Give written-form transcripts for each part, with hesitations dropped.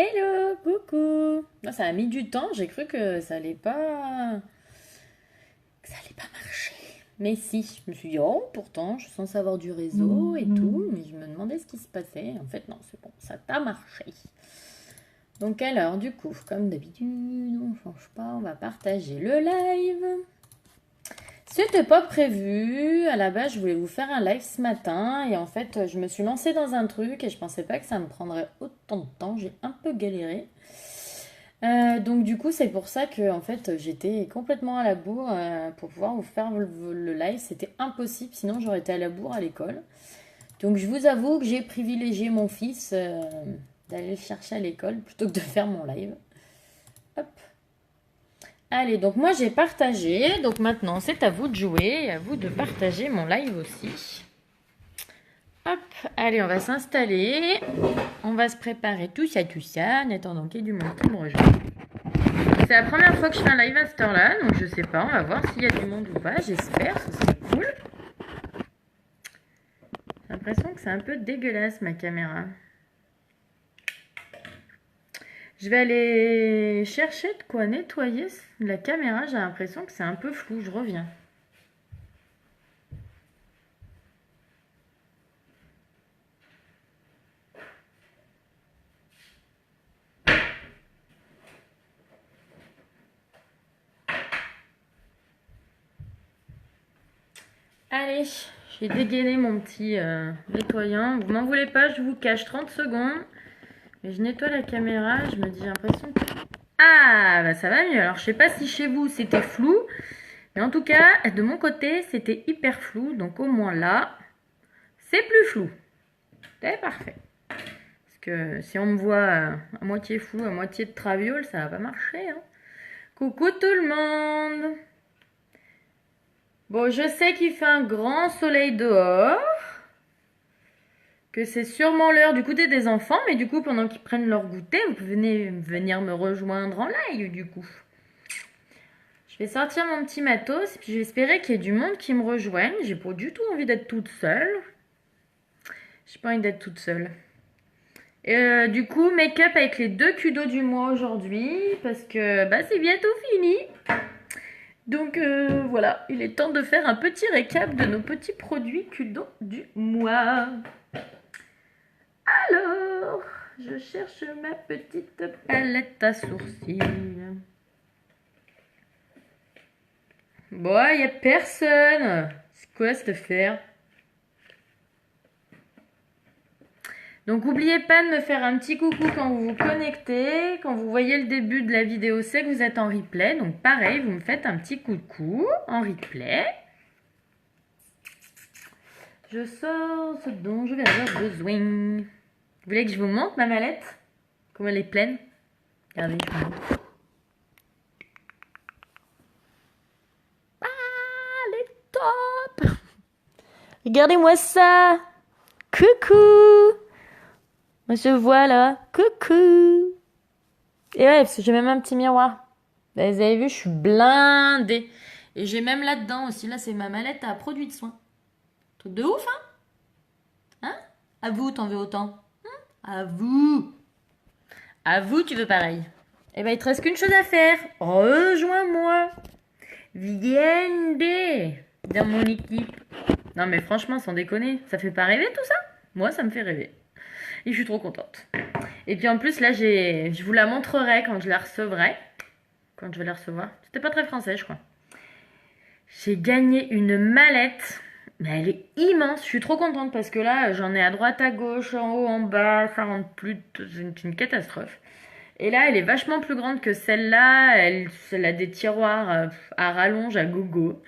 Hello, coucou. Non, ça a mis du temps, j'ai cru que ça allait pas marcher. Mais si, je me suis dit, oh, pourtant, je suis censée avoir du réseau et tout, mais je me demandais ce qui se passait. En fait, non, c'est bon, ça t'a marché. Donc alors, du coup, comme d'habitude, on change pas, on va partager le live. C'était pas prévu. À la base, je voulais vous faire un live ce matin et en fait, je me suis lancée dans un truc et je pensais pas que ça me prendrait autant de temps. J'ai un peu galéré. Donc du coup, c'est pour ça que en fait, j'étais complètement à la bourre pour pouvoir vous faire le live. C'était impossible, sinon j'aurais été à la bourre à l'école. Donc je vous avoue que j'ai privilégié mon fils d'aller le chercher à l'école plutôt que de faire mon live. Hop. Allez, donc moi j'ai partagé. Donc maintenant, c'est à vous de jouer et à vous de partager mon live aussi. Hop, allez, on va s'installer. On va se préparer tout ça, en attendant qu'il y ait du monde qui me rejoigne. C'est la première fois que je fais un live à cette heure-là, donc je sais pas, on va voir s'il y a du monde ou pas, j'espère, ce serait cool. J'ai l'impression que c'est un peu dégueulasse ma caméra. Je vais aller chercher de quoi nettoyer la caméra, j'ai l'impression que c'est un peu flou, je reviens. Allez, j'ai dégainé mon petit nettoyant. Vous m'en voulez pas, je vous cache 30 secondes. Mais je nettoie la caméra, je me dis, j'ai l'impression que... Ah, bah ça va mieux. Alors, je sais pas si chez vous c'était flou, mais en tout cas, de mon côté, c'était hyper flou. Donc, au moins là, c'est plus flou. C'est parfait. Parce que si on me voit à moitié flou, à moitié de traviole, ça va pas marcher. Hein. Coucou tout le monde. Bon, je sais qu'il fait un grand soleil dehors. Que c'est sûrement l'heure du goûter des enfants, mais du coup, pendant qu'ils prennent leur goûter, vous pouvez venir me rejoindre en live, du coup. Je vais sortir mon petit matos, et puis je vais espérer qu'il y ait du monde qui me rejoigne. J'ai pas du tout envie d'être toute seule. J'ai pas envie d'être toute seule. Et du coup, make-up avec les 2 kudos du mois aujourd'hui, parce que bah, c'est bientôt fini. Donc voilà, il est temps de faire un petit récap de nos petits produits kudos du mois. Alors, je cherche ma petite palette à sourcils. Bon, il n'y a personne. C'est quoi cette affaire? Donc, n'oubliez pas de me faire un petit coucou quand vous vous connectez. Quand vous voyez le début de la vidéo, c'est que vous êtes en replay. Donc, pareil, vous me faites un petit coucou en replay. Je sors ce dont je vais avoir besoin. Vous voulez que je vous montre ma mallette? Comme elle est pleine? Regardez. Ah, elle est top! Regardez-moi ça! Coucou! On se voit là. Coucou! Et ouais, parce que j'ai même un petit miroir. Bah, vous avez vu, je suis blindée. Et j'ai même là-dedans aussi. Là, c'est ma mallette à produits de soins. Truc de ouf, hein? Hein? À vous, t'en veux autant? À vous! À vous, tu veux pareil. Eh ben, il te reste qu'une chose à faire. Rejoins-moi. Viens dans mon équipe. Non, mais franchement, sans déconner, ça fait pas rêver tout ça? Moi, ça me fait rêver. Et je suis trop contente. Et puis en plus, là, je vous la montrerai quand je la recevrai. Quand je vais la recevoir. C'était pas très français, je crois. J'ai gagné une mallette. Mais elle est immense. Je suis trop contente parce que là, j'en ai à droite, à gauche, en haut, en bas. Ça rentre plus. C'est une catastrophe. Et là, elle est vachement plus grande que celle-là. Elle a des tiroirs à rallonge, à gogo.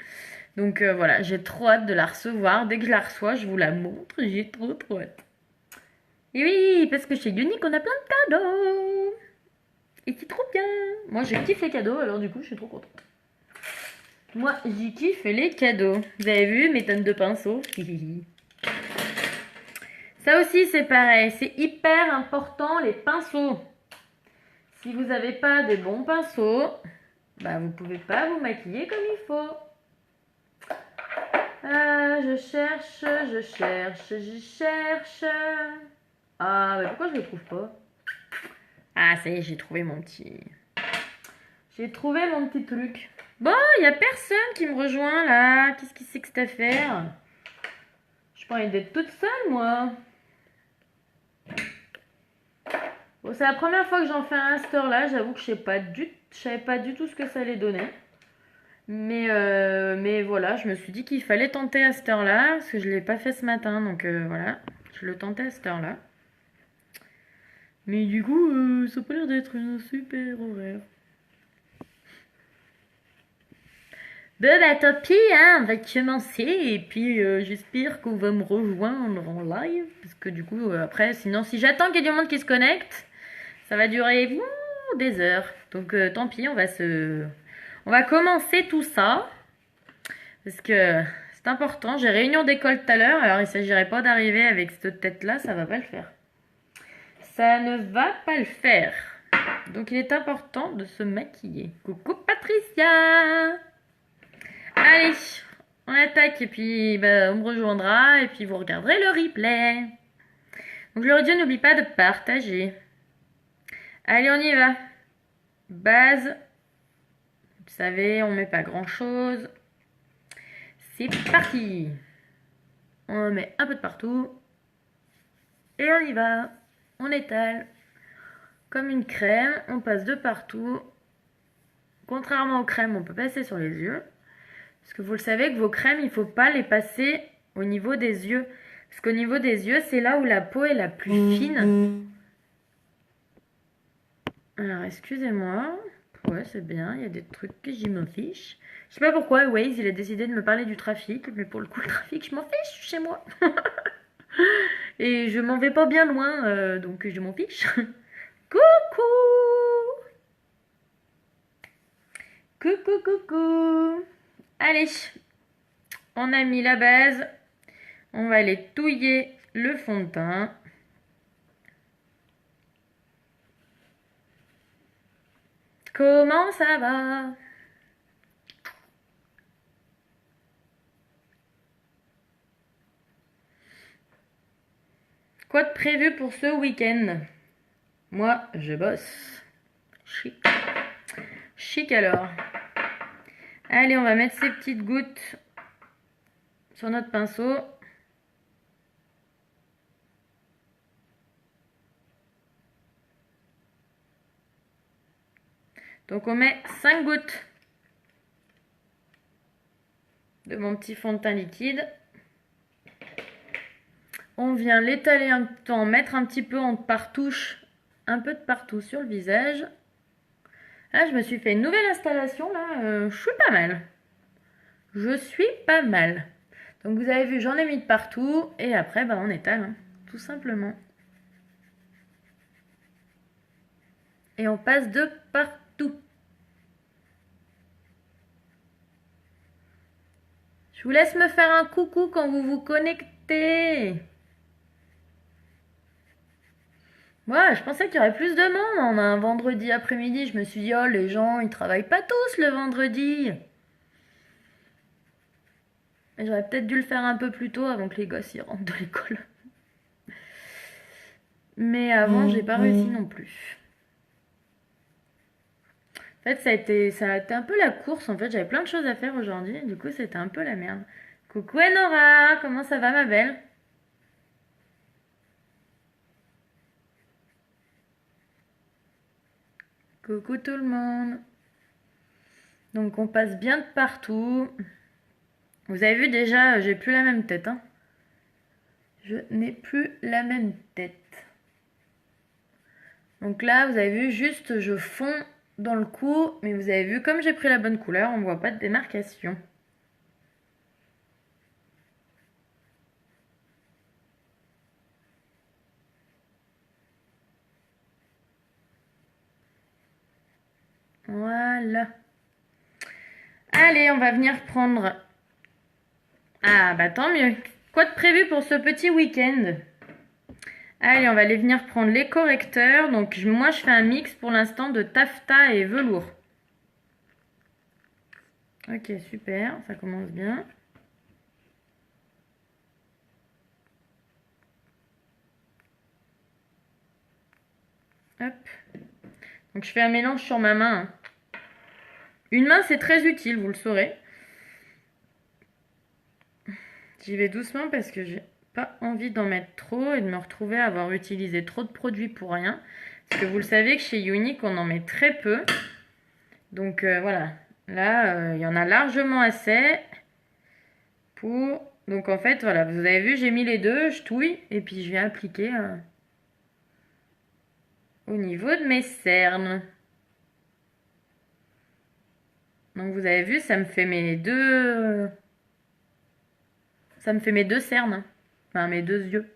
Donc voilà, j'ai trop hâte de la recevoir. Dès que je la reçois, je vous la montre. J'ai trop hâte. Et oui, parce que chez Unique, on a plein de cadeaux. Et c'est trop bien. Moi, je kiffe les cadeaux, alors du coup, je suis trop contente. Moi, j'y kiffe les cadeaux. Vous avez vu mes tonnes de pinceaux? Ça aussi, c'est pareil. C'est hyper important, les pinceaux. Si vous n'avez pas de bons pinceaux, bah, vous ne pouvez pas vous maquiller comme il faut. Je cherche. Ah, mais pourquoi je ne le trouve pas? Ah, ça y est, j'ai trouvé mon petit... J'ai trouvé mon petit truc. Bon, il n'y a personne qui me rejoint, là. Qu'est-ce que c'est que cette affaire? Je pas envie d'être toute seule, moi. Bon, c'est la première fois que j'en fais un à cette heure-là. J'avoue que je savais pas du tout ce que ça allait donner. Mais voilà, je me suis dit qu'il fallait tenter à cette heure-là, parce que je ne l'ai pas fait ce matin, donc voilà, je le tentais à cette heure-là. Mais du coup, ça n'a pas l'air d'être un super horaire. Bon bah tant pis, hein, on va commencer, et puis j'espère qu'on va me rejoindre en live, parce que du coup, après, sinon, si j'attends qu'il y ait du monde qui se connecte, ça va durer des heures. Donc tant pis, on va commencer tout ça. Parce que c'est important. J'ai réunion d'école tout à l'heure, alors il ne s'agirait pas d'arriver avec cette tête-là, ça va pas le faire. Ça ne va pas le faire. Donc il est important de se maquiller. Coucou Patricia! Allez, on attaque et puis on me rejoindra et puis vous regarderez le replay. Donc j'aurais dit, n'oublie pas de partager. Allez, on y va. Base. Vous savez, on met pas grand-chose. C'est parti. On met un peu de partout. Et on y va. On étale. Comme une crème, on passe de partout. Contrairement aux crèmes, on peut passer sur les yeux. Parce que vous le savez que vos crèmes, il ne faut pas les passer au niveau des yeux. Parce qu'au niveau des yeux, c'est là où la peau est la plus fine. Alors, excusez-moi. Ouais, c'est bien, il y a des trucs que j'y m'en fiche. Je sais pas pourquoi Waze, il a décidé de me parler du trafic. Mais pour le coup, le trafic, je m'en fiche chez moi. Et je m'en vais pas bien loin, donc je m'en fiche. Coucou! Coucou, coucou! Allez, on a mis la base. On va aller touiller le fond de teint. Comment ça va? Quoi de prévu pour ce week-end? Moi, je bosse. Chic. Chic alors. Allez, on va mettre ces petites gouttes sur notre pinceau. Donc on met 5 gouttes de mon petit fond de teint liquide. On vient l'étaler un temps, mettre un petit peu en partouche, un peu de partout sur le visage. Là, je me suis fait une nouvelle installation, là, je suis pas mal. Je suis pas mal. Donc vous avez vu, j'en ai mis de partout, et après, on étale, hein, tout simplement. Et on passe de partout. Je vous laisse me faire un coucou quand vous vous connectez. Ouais, je pensais qu'il y aurait plus de monde. On a un vendredi après-midi. Je me suis dit, oh, les gens, ils travaillent pas tous le vendredi. Et j'aurais peut-être dû le faire un peu plus tôt avant que les gosses y rentrent de l'école. Mais avant, j'ai pas réussi non plus. En fait, ça a été un peu la course. En fait, j'avais plein de choses à faire aujourd'hui. Du coup, c'était un peu la merde. Coucou Enora, comment ça va ma belle? Coucou tout le monde. Donc on passe bien de partout. Vous avez vu déjà, j'ai plus la même tête. Hein. Je n'ai plus la même tête. Donc là, vous avez vu, juste je fonds dans le cou. Mais vous avez vu, comme j'ai pris la bonne couleur, on ne voit pas de démarcation. Voilà. Allez, on va venir prendre... Ah, tant mieux. Quoi de prévu pour ce petit week-end? Allez, on va aller venir prendre les correcteurs. Donc, moi, je fais un mix pour l'instant de taffetas et velours. Ok, super. Ça commence bien. Hop. Donc je fais un mélange sur ma main. Une main, c'est très utile, vous le saurez. J'y vais doucement parce que j'ai pas envie d'en mettre trop et de me retrouver à avoir utilisé trop de produits pour rien. Parce que vous le savez que chez Younique, on en met très peu. Donc voilà. Là, il y en a largement assez pour... Donc en fait, voilà, vous avez vu, j'ai mis les deux, je touille et puis je viens appliquer au niveau de mes cernes. Donc vous avez vu, ça me fait mes deux... Ça me fait mes deux cernes. Enfin, mes deux yeux.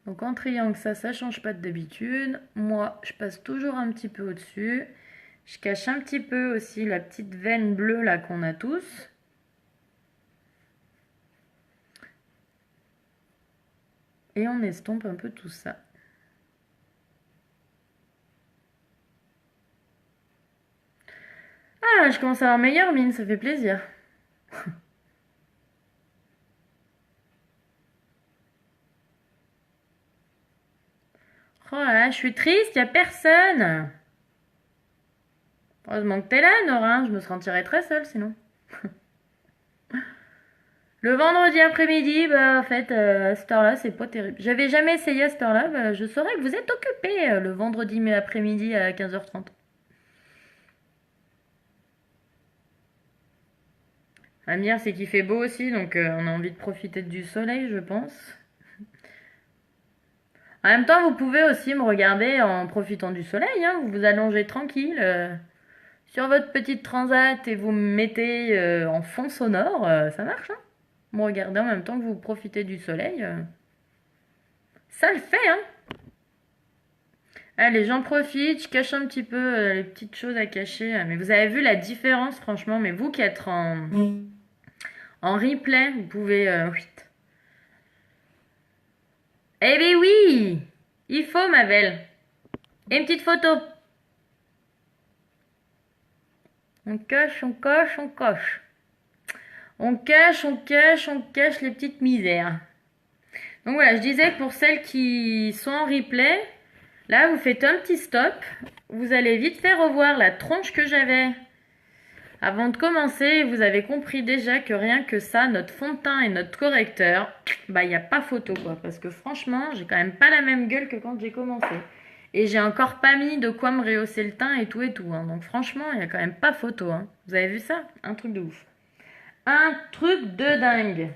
Donc en triangle, ça change pas d'habitude. Moi, je passe toujours un petit peu au-dessus. Je cache un petit peu aussi la petite veine bleue là qu'on a tous. Et on estompe un peu tout ça. Ah, je commence à avoir meilleure mine, ça fait plaisir. Oh là, je suis triste, y a personne. Heureusement que t'es là, Nora, je me sentirais très seule sinon. Le vendredi après-midi, bah en fait, à cette heure-là, c'est pas terrible. J'avais jamais essayé à cette heure-là, bah, je saurais que vous êtes occupé le vendredi après-midi à 15h30. Amir, c'est qu'il fait beau aussi, donc on a envie de profiter du soleil, je pense. En même temps, vous pouvez aussi me regarder en profitant du soleil, hein. Vous vous allongez tranquille sur votre petite transat et vous me mettez en fond sonore, ça marche, hein. Me regarder en même temps que vous profitez du soleil, ça le fait, hein. Allez, j'en profite, je cache un petit peu les petites choses à cacher. Mais vous avez vu la différence, franchement. Mais vous qui êtes en replay, vous pouvez... Eh bien oui, il faut, ma belle. Et une petite photo. On coche, on coche, on coche. On cache, on cache, on cache les petites misères. Donc voilà, je disais que pour celles qui sont en replay, là, vous faites un petit stop. Vous allez vite fait revoir la tronche que j'avais avant de commencer. Vous avez compris déjà que rien que ça, notre fond de teint et notre correcteur, bah, il n'y a pas photo, quoi. Parce que franchement, j'ai quand même pas la même gueule que quand j'ai commencé. Et j'ai encore pas mis de quoi me rehausser le teint et tout, hein. Donc franchement, il n'y a quand même pas photo, hein. Vous avez vu ça? Un truc de ouf. Un truc de dingue.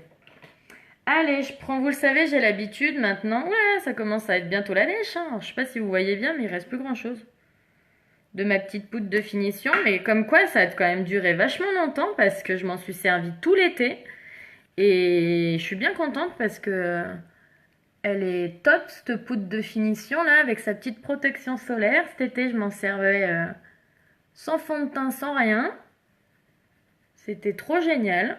Allez, je prends, vous le savez, j'ai l'habitude maintenant. Ouais, ça commence à être bientôt la lèche, hein. Alors, je sais pas si vous voyez bien, mais il reste plus grand chose de ma petite poudre de finition. Mais comme quoi, ça a quand même duré vachement longtemps parce que je m'en suis servi tout l'été. Et je suis bien contente parce que elle est top, cette poudre de finition là, avec sa petite protection solaire. Cet été, je m'en servais sans fond de teint, sans rien. C'était trop génial.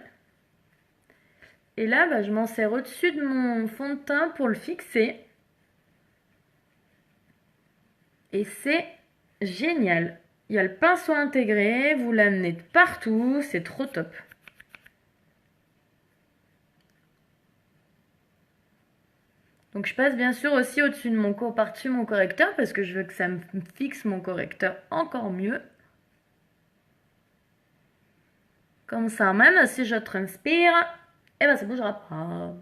Et là, bah, je m'en sers au-dessus de mon fond de teint pour le fixer. Et c'est génial. Il y a le pinceau intégré, vous l'amenez de partout, c'est trop top. Donc je passe bien sûr aussi au-dessus de par-dessus mon correcteur parce que je veux que ça me fixe mon correcteur encore mieux. Comme ça, même si je transpire, eh ben ça bougera pas.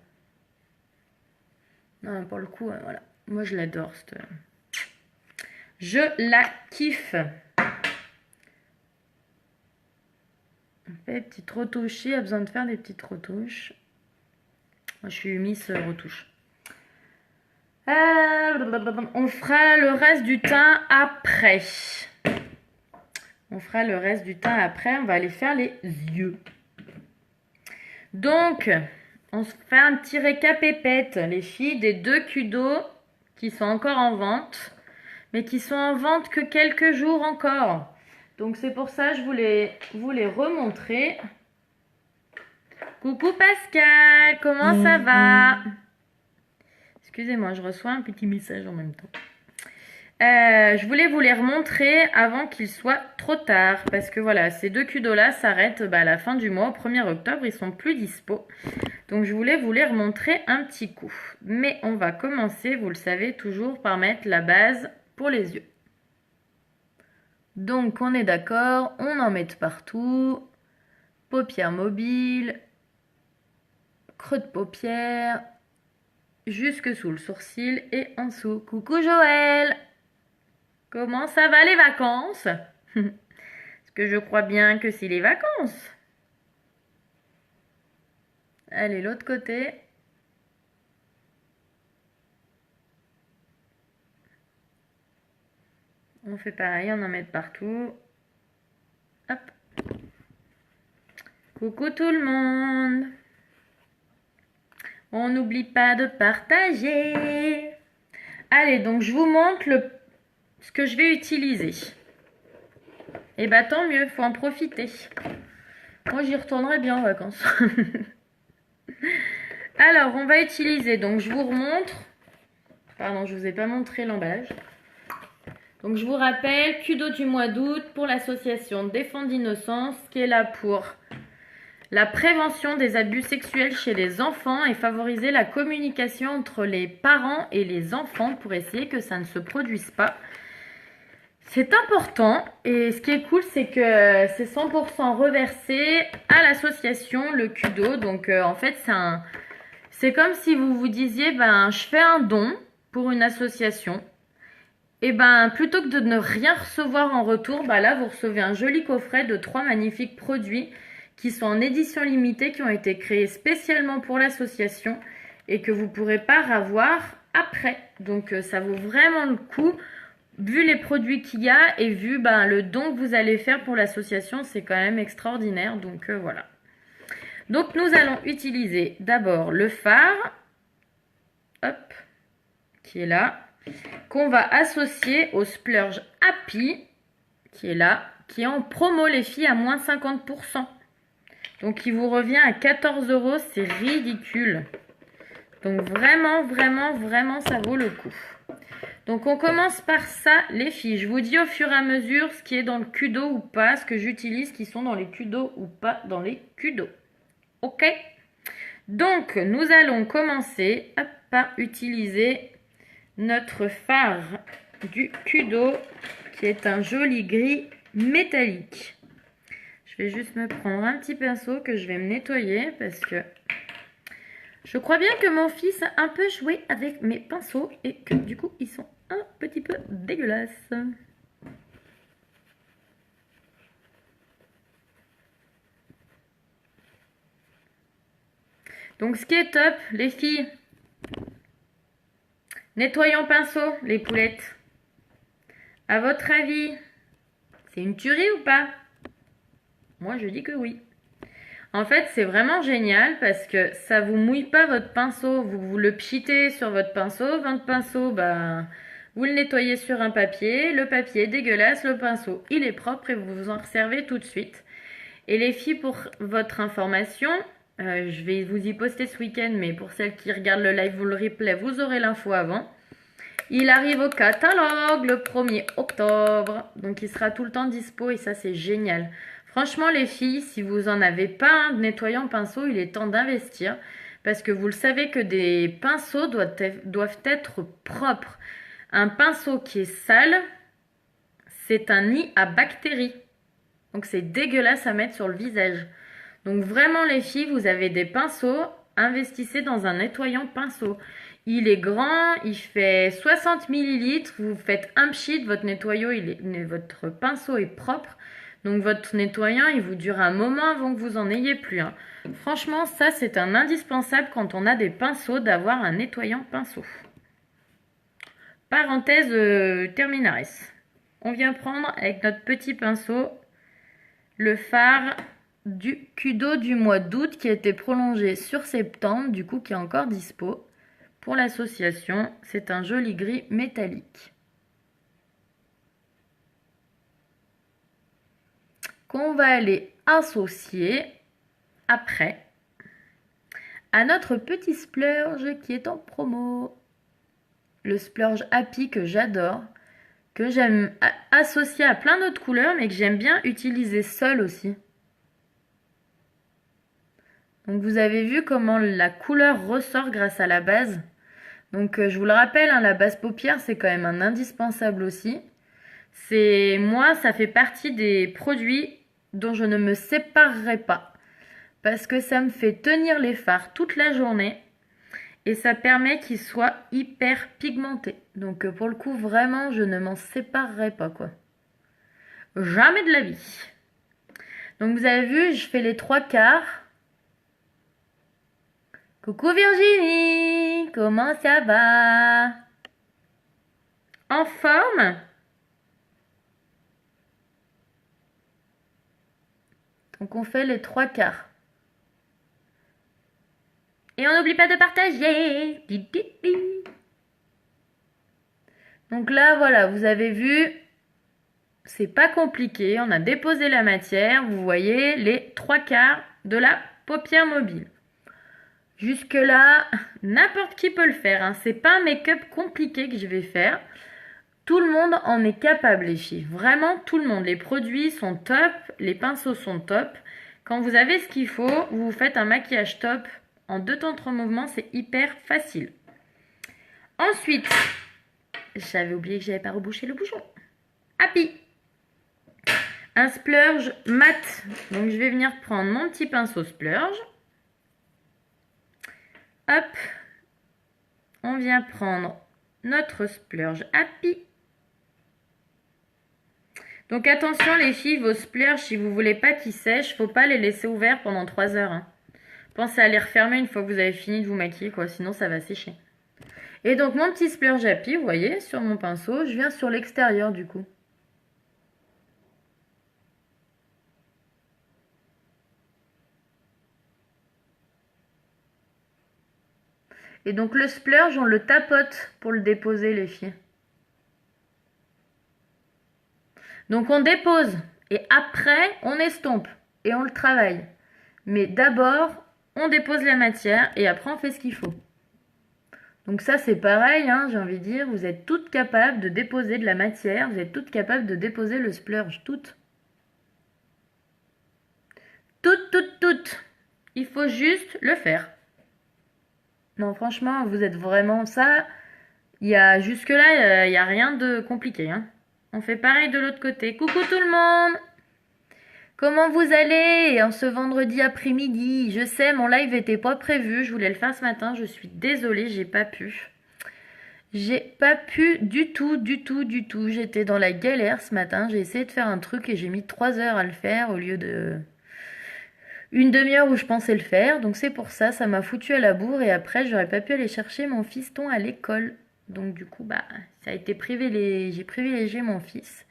Non, pour le coup, voilà. Moi je l'adore, je la kiffe. On fait des petites retouches. Il y a besoin de faire des petites retouches. Moi, je suis Miss Retouche. On fera le reste du teint après. On fera le reste du teint après. On va aller faire les yeux. Donc, on se fait un petit récap épette, les filles, des 2 Kudo qui sont encore en vente. Mais qui sont en vente que quelques jours encore. Donc c'est pour ça que je voulais vous les remontrer. Coucou Pascal, comment ça va? Excusez-moi, je reçois un petit message en même temps. Je voulais vous les remontrer avant qu'il soit trop tard. Parce que voilà, ces 2 Kudo là s'arrêtent à la fin du mois, au 1er octobre. Ils sont plus dispo. Donc je voulais vous les remontrer un petit coup. Mais on va commencer, vous le savez, toujours par mettre la base pour les yeux. Donc on est d'accord, on en met partout. Paupières mobiles, creux de paupières, jusque sous le sourcil et en dessous. Coucou Joël! Comment ça va les vacances? Est-ce que je crois bien que c'est les vacances? Allez, l'autre côté. On fait pareil, on en met partout. Hop. Coucou tout le monde. On n'oublie pas de partager. Allez, donc je vous montre ce que je vais utiliser. Et bah tant mieux, faut en profiter. Moi j'y retournerai bien en vacances. Alors, on va utiliser, donc je vous remontre. Pardon, je vous ai pas montré l'emballage. Donc je vous rappelle, Kudo du mois d'août pour l'association Défense d'innocence qui est là pour la prévention des abus sexuels chez les enfants et favoriser la communication entre les parents et les enfants pour essayer que ça ne se produise pas. C'est important et ce qui est cool, c'est que c'est 100% reversé à l'association, le Kudo. Donc en fait, c'est comme si vous vous disiez, ben je fais un don pour une association. Et ben plutôt que de ne rien recevoir en retour, bah là vous recevez un joli coffret de 3 magnifiques produits qui sont en édition limitée, qui ont été créés spécialement pour l'association et que vous ne pourrez pas avoir après. Donc ça vaut vraiment le coup, vu les produits qu'il y a et vu le don que vous allez faire pour l'association, c'est quand même extraordinaire. Donc voilà. Donc nous allons utiliser d'abord le phare, hop, qui est là, qu'on va associer au Splurge Happy, qui est là, qui est en promo les filles à moins 50%. Donc il vous revient à 14 €, c'est ridicule. Donc vraiment, vraiment, vraiment, ça vaut le coup. Donc on commence par ça les filles. Je vous dis au fur et à mesure ce qui est dans le Kudo ou pas, ce que j'utilise qui sont dans les Kudo ou pas dans les Kudo. Ok? Donc nous allons commencer par utiliser notre phare du Kudo qui est un joli gris métallique. Je vais juste me prendre un petit pinceau que je vais me nettoyer parce que je crois bien que mon fils a un peu joué avec mes pinceaux et que du coup ils sont un petit peu dégueulasses. Donc ce qui est top les filles, nettoyons pinceau les poulettes. À votre avis, c'est une tuerie ou pas? Moi, je dis que oui. En fait, c'est vraiment génial parce que ça vous mouille pas votre pinceau. Vous le pchitez sur votre pinceau. Votre pinceau, vous le nettoyez sur un papier. Le papier est dégueulasse. Le pinceau, il est propre et vous vous en servez tout de suite. Et les filles, pour votre information, je vais vous y poster ce week-end, mais pour celles qui regardent le live ou le replay, vous aurez l'info avant. Il arrive au catalogue le 1er octobre. Donc, il sera tout le temps dispo et ça, c'est génial. Franchement, les filles, si vous n'en avez pas un de nettoyant pinceau, il est temps d'investir. Parce que vous le savez que des pinceaux doivent être propres. Un pinceau qui est sale, c'est un nid à bactéries. Donc, c'est dégueulasse à mettre sur le visage. Donc, vraiment, les filles, vous avez des pinceaux, investissez dans un nettoyant pinceau. Il est grand, il fait 60 ml. Vous faites un pchit, votre votre pinceau est propre. Donc votre nettoyant, il vous dure un moment avant que vous en ayez plus un. Franchement, ça c'est un indispensable quand on a des pinceaux d'avoir un nettoyant pinceau. Parenthèse terminaris. On vient prendre avec notre petit pinceau le phare du Kudo du mois d'août qui a été prolongé sur septembre, du coup qui est encore dispo pour l'association. C'est un joli gris métallique. Qu'on va aller associer après à notre petit splurge qui est en promo. Le splurge Happy que j'adore, que j'aime associer à plein d'autres couleurs, mais que j'aime bien utiliser seul aussi. Donc vous avez vu comment la couleur ressort grâce à la base. Donc je vous le rappelle, hein, la base paupière, c'est quand même un indispensable aussi. Moi, ça fait partie des produits dont je ne me séparerai pas. Parce que ça me fait tenir les fards toute la journée. Et ça permet qu'ils soient hyper pigmentés. Donc pour le coup, vraiment, je ne m'en séparerai pas, quoi. Jamais de la vie. Donc vous avez vu, je fais les 3/4. Coucou Virginie, comment ça va? En forme? Donc on fait les 3/4. Et on n'oublie pas de partager. Donc là, voilà, vous avez vu, c'est pas compliqué. On a déposé la matière. Vous voyez les 3/4 de la paupière mobile. Jusque là, n'importe qui peut le faire. Hein. C'est pas un make-up compliqué que je vais faire. Tout le monde en est capable, les filles. Vraiment, tout le monde. Les produits sont top. Les pinceaux sont top. Quand vous avez ce qu'il faut, vous faites un maquillage top. En 2 temps 3 mouvements, c'est hyper facile. Ensuite, j'avais oublié que j'avais pas rebouché le bouchon. Happy. Un splurge mat. Donc, je vais venir prendre mon petit pinceau splurge. Hop. On vient prendre notre splurge Happy. Donc, attention les filles, vos splurges, si vous voulez pas qu'ils sèchent, faut pas les laisser ouverts pendant 3 heures. Hein. Pensez à les refermer une fois que vous avez fini de vous maquiller, quoi. Sinon, ça va sécher. Et donc, mon petit splurge Happy, vous voyez, sur mon pinceau, je viens sur l'extérieur du coup. Et donc, le splurge, on le tapote pour le déposer, les filles. Donc, on dépose. Et après, on estompe. Et on le travaille. Mais d'abord, on dépose la matière. Et après, on fait ce qu'il faut. Donc ça, c'est pareil, hein, j'ai envie de dire. Vous êtes toutes capables de déposer de la matière. Vous êtes toutes capables de déposer le splurge. Toutes. Toutes. Il faut juste le faire. Non, franchement, vous êtes vraiment ça. Jusque-là, il n'y a rien de compliqué. Hein. On fait pareil de l'autre côté. Coucou tout le monde! Comment vous allez en ce vendredi après-midi? Je sais, mon live n'était pas prévu. Je voulais le faire ce matin. Je suis désolée, j'ai pas pu. J'ai pas pu du tout. J'étais dans la galère ce matin. J'ai essayé de faire un truc et j'ai mis 3 heures à le faire au lieu de une demi-heure où je pensais le faire. Donc c'est pour ça, ça m'a foutu à la bourre. Et après, j'aurais pas pu aller chercher mon fiston à l'école. Donc du coup, ça a été j'ai privilégié mon fils.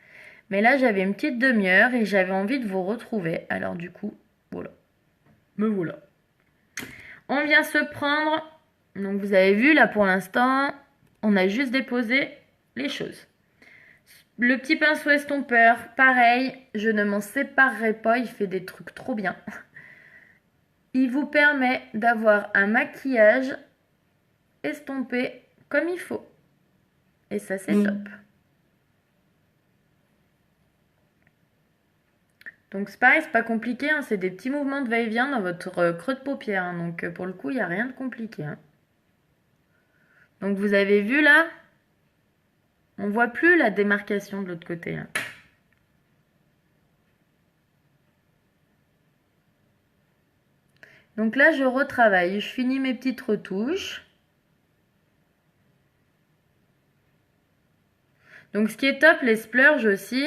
Mais là, j'avais une petite demi-heure et j'avais envie de vous retrouver. Alors du coup, voilà. Me voilà. On vient se prendre. Donc vous avez vu, là pour l'instant, on a juste déposé les choses. Le petit pinceau estompeur, pareil, je ne m'en séparerai pas. Il fait des trucs trop bien. Il vous permet d'avoir un maquillage estompé comme il faut. Et ça, c'est top. Donc c'est pareil, c'est pas compliqué, hein, c'est des petits mouvements de va-et-vient dans votre creux de paupière. Hein, donc pour le coup, il n'y a rien de compliqué. Hein. Donc vous avez vu là, on voit plus la démarcation de l'autre côté. Hein. Donc là, je retravaille, je finis mes petites retouches. Donc ce qui est top, les splurges aussi,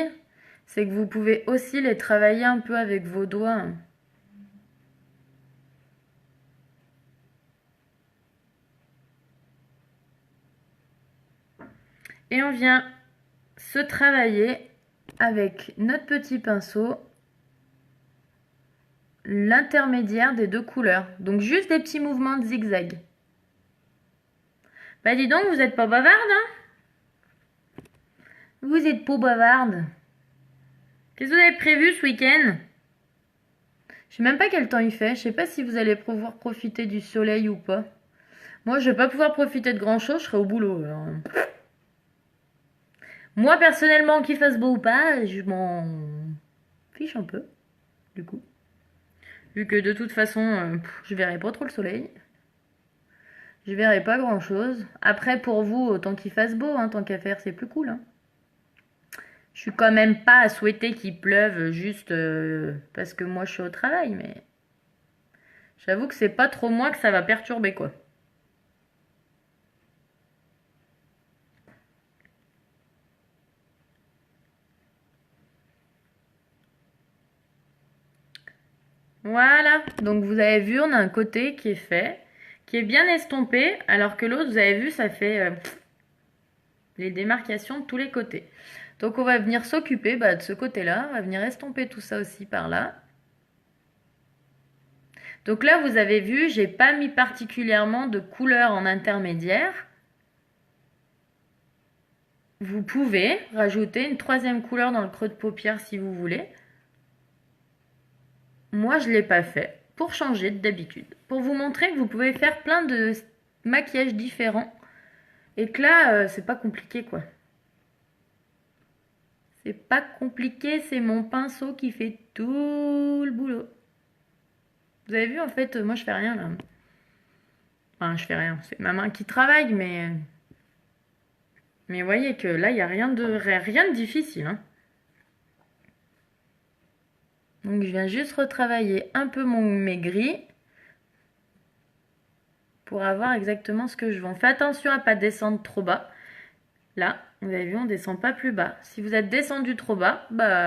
c'est que vous pouvez aussi les travailler un peu avec vos doigts. Et on vient se travailler avec notre petit pinceau l'intermédiaire des 2 couleurs. Donc juste des petits mouvements de zigzag. Bah dis donc, vous n'êtes pas bavarde, hein? Vous êtes pas bavarde. Qu'est-ce que vous avez prévu ce week-end? Je sais même pas quel temps il fait. Je sais pas si vous allez pouvoir profiter du soleil ou pas. Moi, je vais pas pouvoir profiter de grand chose. Je serai au boulot. Alors. Moi, personnellement, qu'il fasse beau ou pas, je m'en fiche un peu. Du coup. Vu que de toute façon, je verrai pas trop le soleil. Je verrai pas grand chose. Après, pour vous, autant qu'il fasse beau, hein, tant qu'à faire, c'est plus cool. Hein. Je suis quand même pas à souhaiter qu'il pleuve juste parce que moi je suis au travail, mais j'avoue que c'est pas trop moi que ça va perturber quoi. Voilà, donc vous avez vu, on a un côté qui est fait, qui est bien estompé, alors que l'autre, vous avez vu, ça fait les démarcations de tous les côtés. Donc on va venir s'occuper de ce côté-là, on va venir estomper tout ça aussi par là. Donc là, vous avez vu, j'ai pas mis particulièrement de couleur en intermédiaire. Vous pouvez rajouter une troisième couleur dans le creux de paupière si vous voulez. Moi, je ne l'ai pas fait pour changer d'habitude. Pour vous montrer que vous pouvez faire plein de maquillages différents. Et que là, c'est pas compliqué quoi. C'est pas compliqué, c'est mon pinceau qui fait tout le boulot. Vous avez vu en fait, moi je fais rien là. Enfin, je fais rien, c'est ma main qui travaille, mais vous voyez que là, il n'y a rien de difficile. Hein. Donc je viens juste retravailler un peu mes gris pour avoir exactement ce que je veux. On fait attention à ne pas descendre trop bas. Là, vous avez vu, on ne descend pas plus bas. Si vous êtes descendu trop bas,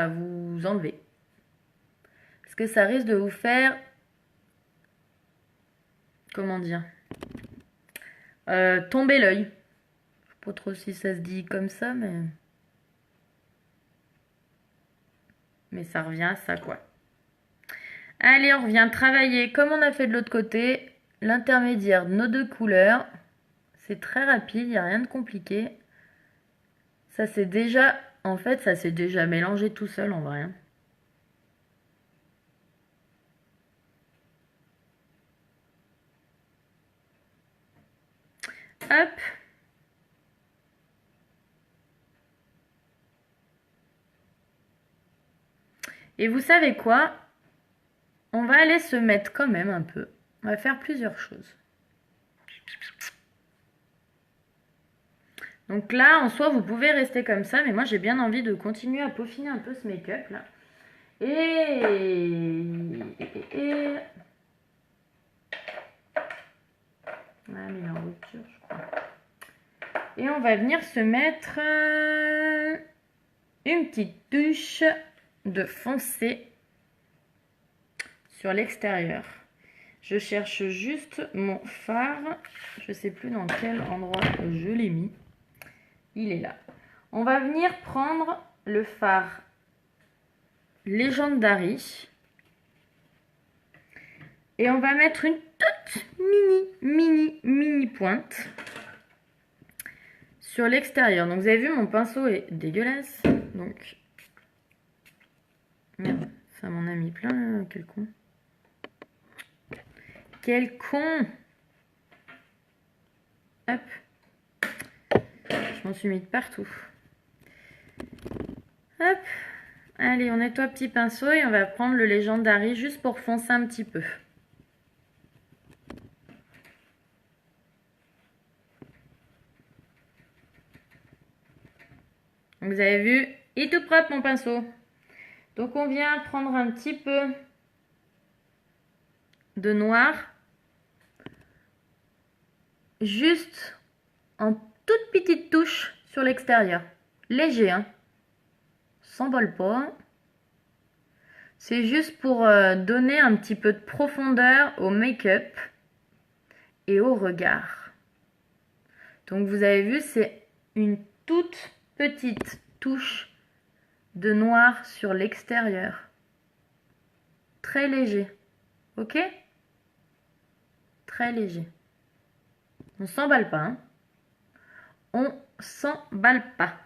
vous enlevez. Parce que ça risque de vous faire... Comment dire tomber l'œil. Je ne sais pas trop si ça se dit comme ça, mais ça revient à ça, quoi. Allez, on revient travailler comme on a fait de l'autre côté. L'intermédiaire de nos deux couleurs. C'est très rapide, il n'y a rien de compliqué. Ça c'est déjà... En fait, ça s'est déjà mélangé tout seul en vrai. Hop. Et vous savez quoi? On va aller se mettre quand même un peu. On va faire plusieurs choses. Donc là, en soi, vous pouvez rester comme ça, mais moi j'ai bien envie de continuer à peaufiner un peu ce make-up là. Ah, mais il est en rupture, je crois. Et on va venir se mettre une petite touche de foncé sur l'extérieur. Je cherche juste mon fard. Je sais plus dans quel endroit je l'ai mis. Il est là. On va venir prendre le fard Legendary. Et on va mettre une toute mini pointe sur l'extérieur. Donc vous avez vu, mon pinceau est dégueulasse. Donc, merde, ça m'en a mis plein. Quel con. Quel con. Hop. Je m'en suis mis de partout. Hop. Allez, on nettoie petit pinceau et on va prendre le Legendary juste pour foncer un petit peu. Vous avez vu, il est tout propre mon pinceau. Donc on vient prendre un petit peu de noir. Juste en toute petite touche sur l'extérieur. Léger, hein. S'envole pas. C'est juste pour donner un petit peu de profondeur au make-up et au regard. Donc vous avez vu, c'est une toute petite touche de noir sur l'extérieur. Très léger. Ok? Très léger. On s'emballe pas. Hein? On s'emballe pas.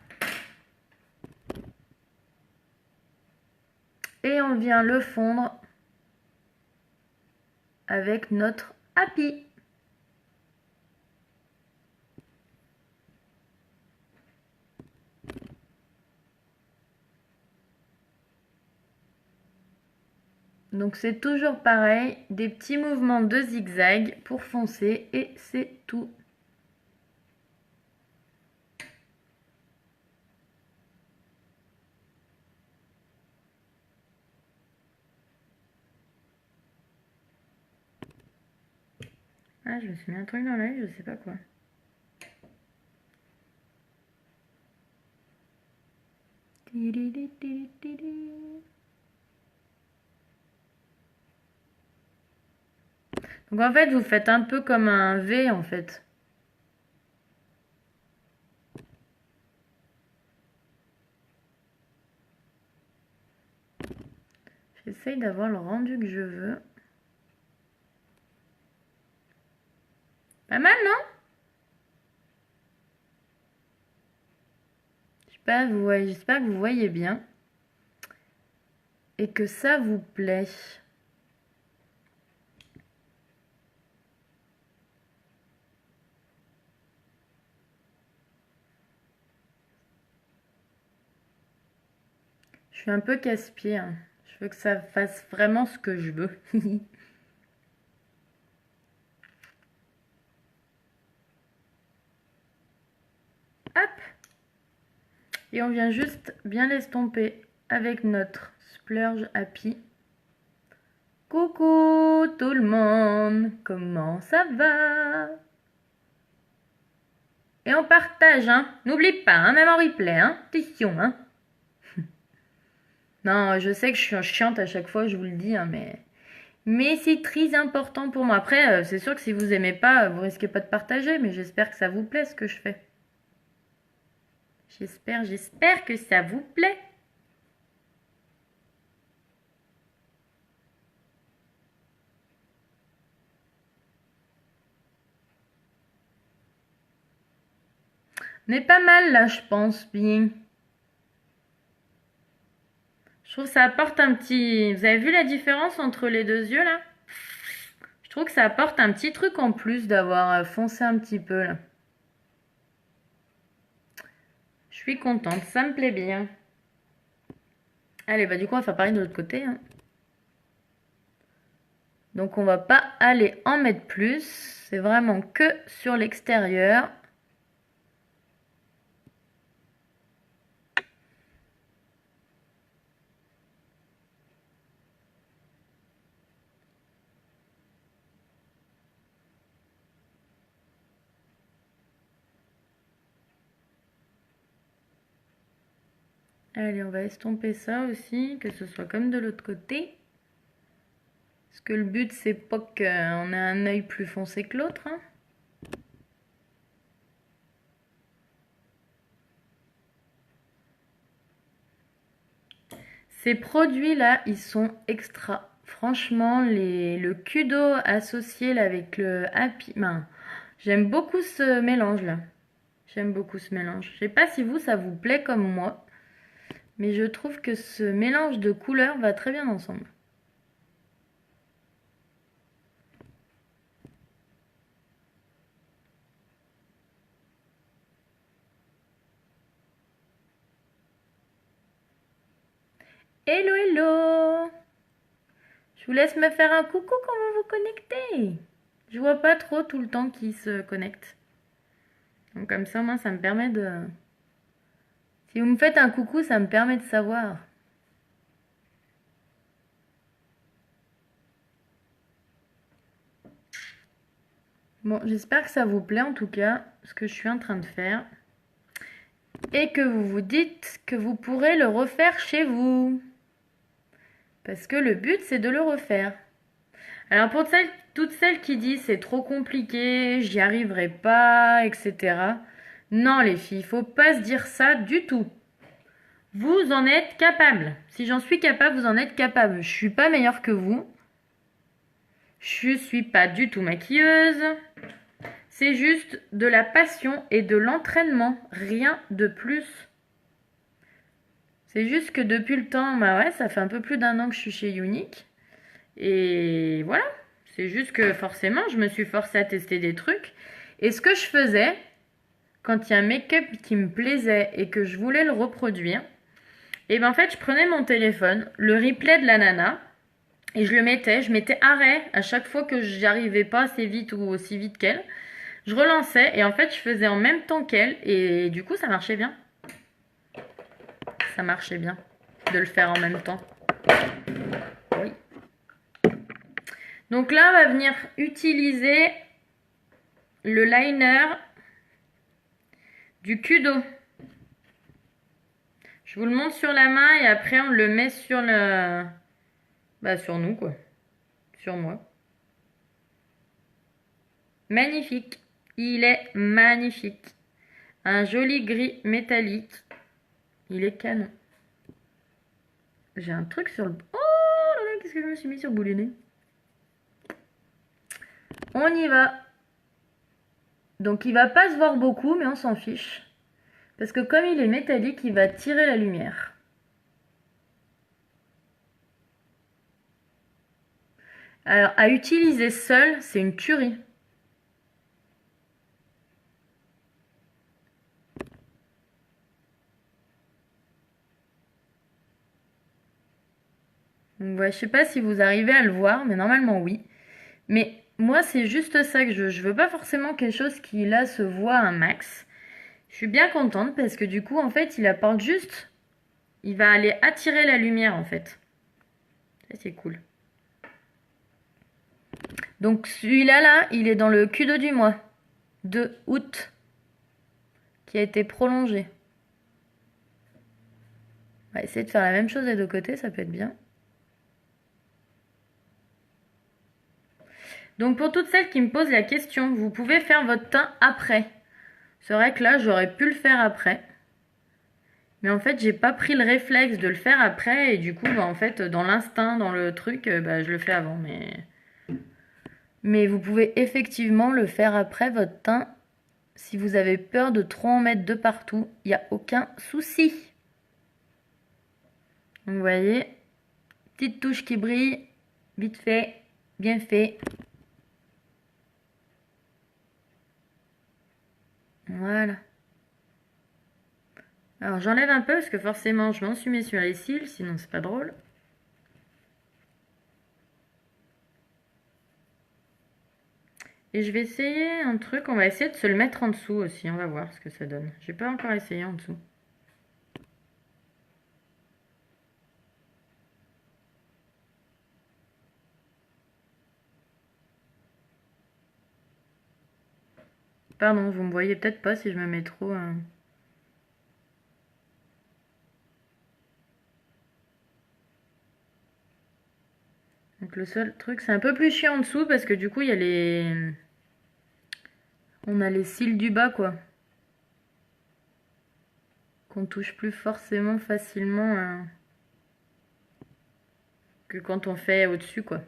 Et on vient le fondre avec notre Happy. Donc c'est toujours pareil, des petits mouvements de zigzag pour foncer et c'est tout. Ah, je me suis mis un truc dans l'œil, je sais pas quoi. Donc en fait, vous faites un peu comme un V en fait. J'essaye d'avoir le rendu que je veux. Pas mal, non? J'espère que vous voyez bien. Et que ça vous plaît. Je suis un peu casse-pied, hein. Je veux que ça fasse vraiment ce que je veux. Hop! Et on vient juste bien l'estomper avec notre Splurge Happy. Coucou tout le monde, comment ça va? Et on partage, hein. N'oublie pas, hein, même en replay, hein. Attention, hein. Non, je sais que je suis chiante à chaque fois, je vous le dis, hein, mais c'est très important pour moi. Après, c'est sûr que si vous aimez pas, vous risquez pas de partager, mais j'espère que ça vous plaît ce que je fais. J'espère que ça vous plaît. On est pas mal là, je pense, bien. Je trouve que ça apporte un petit... Vous avez vu la différence entre les deux yeux là? Je trouve que ça apporte un petit truc en plus d'avoir foncé un petit peu là. Je suis contente, ça me plaît bien. Allez, bah du coup on va faire pareil de l'autre côté, hein. Donc on va pas aller en mettre plus, c'est vraiment que sur l'extérieur. Allez, on va estomper ça aussi, que ce soit comme de l'autre côté. Parce que le but, c'est pas qu'on ait un œil plus foncé que l'autre, hein. Ces produits-là, ils sont extra. Franchement, le Kudo associé là, avec le Happy... j'aime beaucoup ce mélange-là. J'aime beaucoup ce mélange. Je sais pas si vous, ça vous plaît comme moi. Mais je trouve que ce mélange de couleurs va très bien ensemble. Hello, hello! Je vous laisse me faire un coucou quand vous vous connectez. Je vois pas trop tout le temps qui se connecte. Donc comme ça, moi, ça me permet de... Si vous me faites un coucou, ça me permet de savoir. Bon, j'espère que ça vous plaît en tout cas, ce que je suis en train de faire. Et que vous vous dites que vous pourrez le refaire chez vous. Parce que le but, c'est de le refaire. Alors pour toutes celles qui disent c'est trop compliqué, j'y arriverai pas, etc. Non les filles, il faut pas se dire ça du tout. Vous en êtes capable. Si j'en suis capable, vous en êtes capable. Je suis pas meilleure que vous. Je suis pas du tout maquilleuse. C'est juste de la passion et de l'entraînement, rien de plus. C'est juste que depuis le temps, bah ouais, ça fait un peu plus d'1 an que je suis chez Younique. Et voilà, c'est juste que forcément, je me suis forcée à tester des trucs. Et ce que je faisais, quand il y a un make-up qui me plaisait et que je voulais le reproduire, et ben en fait, je prenais mon téléphone, le replay de la nana, Et je mettais arrêt à chaque fois que j'y arrivais pas assez vite ou aussi vite qu'elle. Je relançais et en fait je faisais en même temps qu'elle et du coup ça marchait bien. Ça marchait bien de le faire en même temps. Oui. Donc là on va venir utiliser le liner du Kudo. Je vous le montre sur la main et après on le met sur le... Bah sur nous quoi. Sur moi. Magnifique. Il est magnifique. Un joli gris métallique. Il est canon. J'ai un truc sur le... Oh là là, qu'est-ce que je me suis mis sur le bout du nez. On y va. Donc il va pas se voir beaucoup, mais on s'en fiche. Parce que comme il est métallique, il va tirer la lumière. Alors à utiliser seul, c'est une tuerie. Donc, ouais, je sais pas si vous arrivez à le voir, mais normalement oui. Mais moi c'est juste ça que je veux. Je veux pas forcément quelque chose qui là se voit un max. Je suis bien contente parce que du coup en fait il apporte juste... Il va aller attirer la lumière en fait. Ça c'est cool. Donc celui-là, là, il est dans le Kudo du mois de août qui a été prolongé. On va essayer de faire la même chose des deux côtés, ça peut être bien. Donc pour toutes celles qui me posent la question, vous pouvez faire votre teint après. C'est vrai que là, j'aurais pu le faire après. Mais en fait, j'ai pas pris le réflexe de le faire après. Et du coup, bah, en fait, dans l'instinct, dans le truc, bah, je le fais avant. Mais vous pouvez effectivement le faire après votre teint. Si vous avez peur de trop en mettre de partout, il n'y a aucun souci. Vous voyez, petite touche qui brille, vite fait, bien fait. Voilà. Alors j'enlève un peu parce que forcément je m'en suis mis sur les cils, sinon c'est pas drôle. Et je vais essayer un truc, on va essayer de se le mettre en dessous aussi, on va voir ce que ça donne. J'ai pas encore essayé en dessous. Pardon, vous me voyez peut-être pas si je me mets trop... Donc le seul truc, c'est un peu plus chiant en dessous parce que du coup il y a les... On a les cils du bas quoi. Qu'on touche plus forcément facilement que quand on fait au-dessus quoi.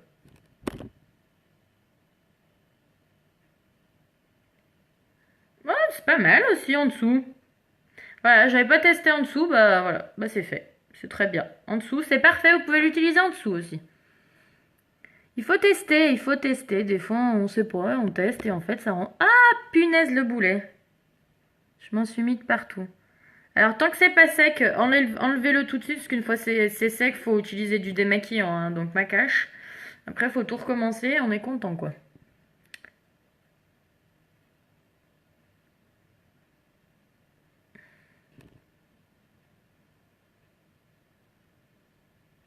Ouais, c'est pas mal aussi en dessous. Voilà, j'avais pas testé en dessous, bah voilà, bah c'est fait. C'est très bien. En dessous, c'est parfait, vous pouvez l'utiliser en dessous aussi. Il faut tester, il faut tester. Des fois, on sait pas, on teste et en fait, ça rend... Ah, punaise le boulet. Je m'en suis mis de partout. Alors, tant que c'est pas sec, enlevez-le tout de suite, parce qu'une fois c'est sec, faut utiliser du démaquillant, hein, donc ma cache. Après, faut tout recommencer, on est content, quoi.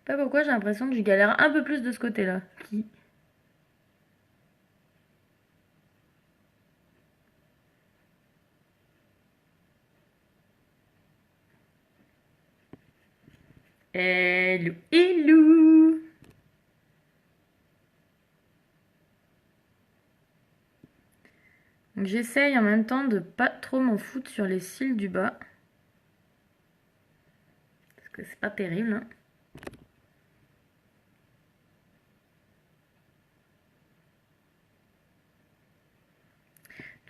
Pas pourquoi, j'ai l'impression que je galère un peu plus de ce côté-là. Hello, hello. Donc j'essaye en même temps de pas trop m'en foutre sur les cils du bas. Parce que c'est pas terrible. Hein.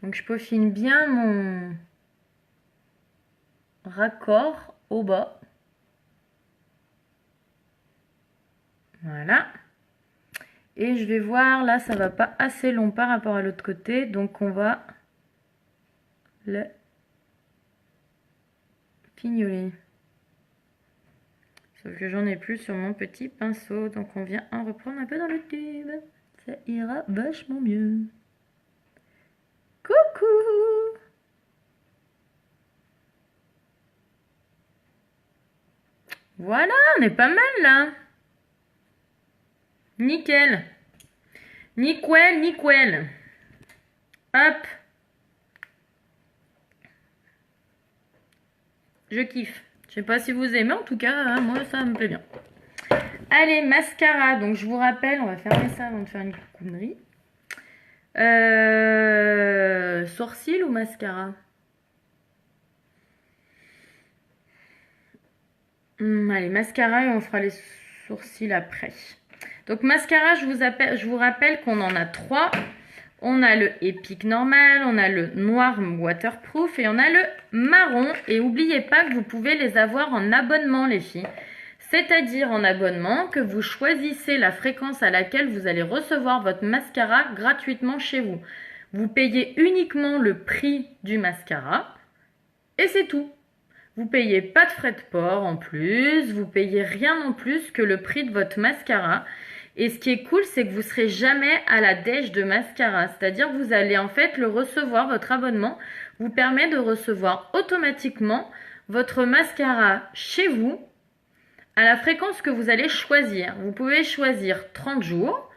Donc je peaufine bien mon raccord au bas. Voilà. Et je vais voir, là ça va pas assez long par rapport à l'autre côté. Donc on va le fignoler. Sauf que j'en ai plus sur mon petit pinceau. Donc on vient en reprendre un peu dans le tube. Ça ira vachement mieux. Coucou! Voilà, on est pas mal là. Nickel. Nickel, nickel. Hop. Je kiffe. Je sais pas si vous aimez, en tout cas, hein, moi ça me plaît bien. Allez, mascara. Donc je vous rappelle, on va fermer ça avant de faire une connerie. Sourcil ou mascara? Allez, mascara et on fera les sourcils après. Donc mascara, je vous rappelle qu'on en a 3. On a le épique normal, on a le noir waterproof et on a le marron. Et n'oubliez pas que vous pouvez les avoir en abonnement, les filles. C'est-à-dire en abonnement que vous choisissez la fréquence à laquelle vous allez recevoir votre mascara gratuitement chez vous. Vous payez uniquement le prix du mascara et c'est tout. Vous payez pas de frais de port en plus, vous payez rien en plus que le prix de votre mascara. Et ce qui est cool, c'est que vous serez jamais à la dèche de mascara. C'est-à-dire que vous allez en fait le recevoir, votre abonnement vous permet de recevoir automatiquement votre mascara chez vous à la fréquence que vous allez choisir. Vous pouvez choisir 30 jours,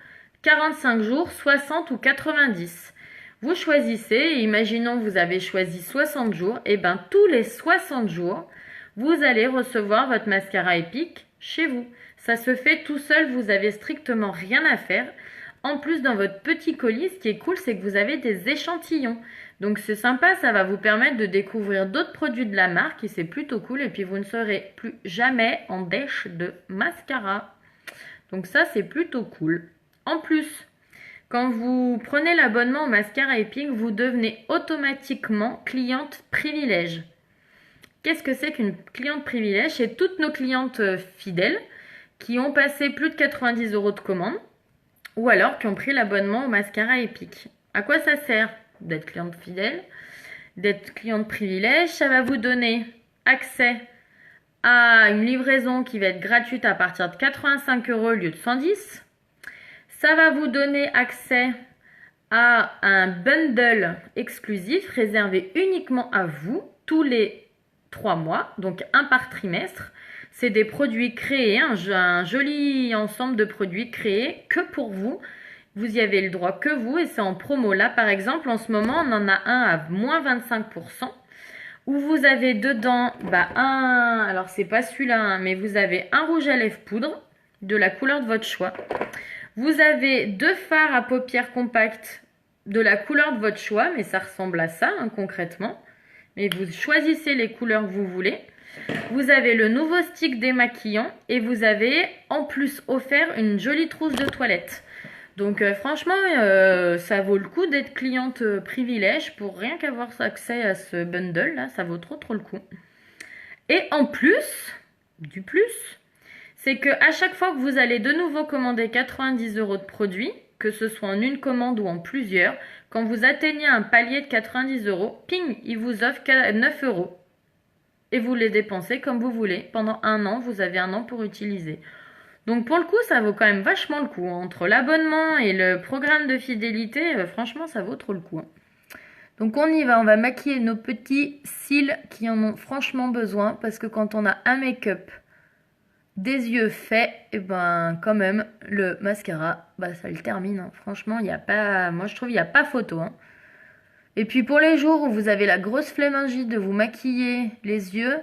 45 jours, 60 ou 90. Vous choisissez, et imaginons que vous avez choisi 60 jours, et bien tous les 60 jours, vous allez recevoir votre mascara épique chez vous. Ça se fait tout seul, vous avez strictement rien à faire. En plus, dans votre petit colis, ce qui est cool, c'est que vous avez des échantillons. Donc c'est sympa, ça va vous permettre de découvrir d'autres produits de la marque et c'est plutôt cool. Et puis vous ne serez plus jamais en dèche de mascara. Donc ça, c'est plutôt cool. En plus, quand vous prenez l'abonnement au mascara épique, vous devenez automatiquement cliente privilège. Qu'est-ce que c'est qu'une cliente privilège? C'est toutes nos clientes fidèles qui ont passé plus de 90 € de commande ou alors qui ont pris l'abonnement au mascara épique. À quoi ça sert d'être cliente fidèle, d'être cliente privilège? Ça va vous donner accès à une livraison qui va être gratuite à partir de 85 € au lieu de 110. Ça va vous donner accès à un bundle exclusif réservé uniquement à vous tous les 3 mois, donc un par trimestre. C'est des produits créés, un joli ensemble de produits créés que pour vous. Vous y avez le droit que vous et c'est en promo. Là, par exemple, en ce moment, on en a un à moins 25%. Où vous avez dedans, alors c'est pas celui-là, hein, mais vous avez un rouge à lèvres poudre de la couleur de votre choix. Vous avez 2 fards à paupières compacts de la couleur de votre choix, mais ça ressemble à ça, hein, concrètement. Mais vous choisissez les couleurs que vous voulez. Vous avez le nouveau stick démaquillant et vous avez en plus offert une jolie trousse de toilette. Donc franchement, ça vaut le coup d'être cliente privilège pour rien qu'avoir accès à ce bundle là, ça vaut trop le coup. Et en plus, du plus, c'est que à chaque fois que vous allez de nouveau commander 90 € de produits, que ce soit en une commande ou en plusieurs, quand vous atteignez un palier de 90 €, ping, il vous offre 9 €. Et vous les dépensez comme vous voulez. Pendant un an, vous avez un an pour utiliser. Donc pour le coup, ça vaut quand même vachement le coup. Entre l'abonnement et le programme de fidélité, franchement, ça vaut trop le coup. Donc on y va, on va maquiller nos petits cils qui en ont franchement besoin. Parce que quand on a un make-up, des yeux faits, et ben quand même, le mascara, ça le termine. Hein. Franchement, il n'y a pas... Moi, je trouve qu'il n'y a pas photo. Hein. Et puis pour les jours où vous avez la grosse flémingite de vous maquiller les yeux,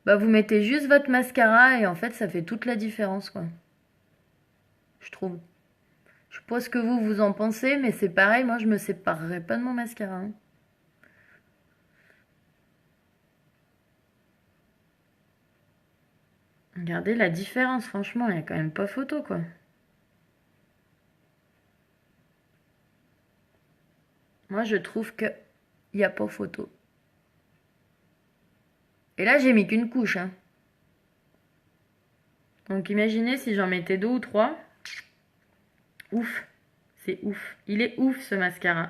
vous mettez juste votre mascara et en fait ça fait toute la différence quoi. Je trouve. Je sais pas ce que vous en pensez, mais c'est pareil, moi je me séparerai pas de mon mascara. Hein. Regardez la différence, franchement, il n'y a quand même pas photo quoi. Moi, je trouve que il n'y a pas photo. Et là, j'ai mis qu'une couche. Hein. Donc, imaginez si j'en mettais 2 ou 3. Ouf. C'est ouf. Il est ouf, ce mascara.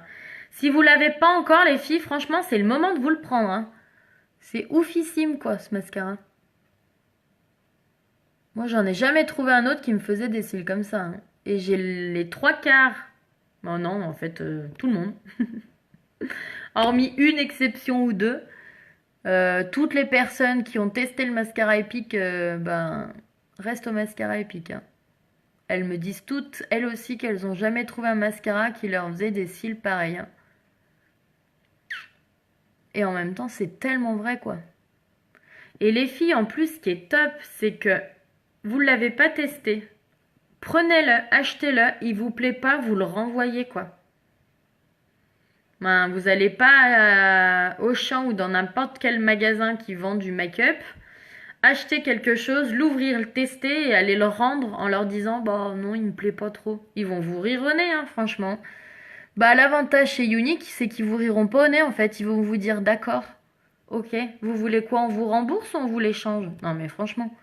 Si vous l'avez pas encore, les filles, franchement, c'est le moment de vous le prendre. Hein. C'est oufissime, quoi, ce mascara. Moi, j'en ai jamais trouvé un autre qui me faisait des cils comme ça, hein. Et j'ai les trois quarts. Oh non, en fait, tout le monde. Hormis une exception ou deux. Toutes les personnes qui ont testé le mascara Epic, ben, restent au mascara Epic, hein. Elles me disent toutes, elles aussi, qu'elles ont jamais trouvé un mascara qui leur faisait des cils pareils, hein. Et en même temps, c'est tellement vrai, quoi. Et les filles, en plus, ce qui est top, c'est que vous ne l'avez pas testé. Prenez-le, achetez-le, il vous plaît pas, vous le renvoyez, quoi. Ben, vous n'allez pas au Auchan ou dans n'importe quel magasin qui vend du make-up, acheter quelque chose, l'ouvrir, le tester et aller le rendre en leur disant bah non, il me plaît pas trop. Ils vont vous rire au nez, hein, franchement. Bah l'avantage chez Unique, c'est qu'ils vous riront pas au nez en fait. Ils vont vous dire d'accord, ok, vous voulez quoi, on vous rembourse ou on vous l'échange? Non mais franchement.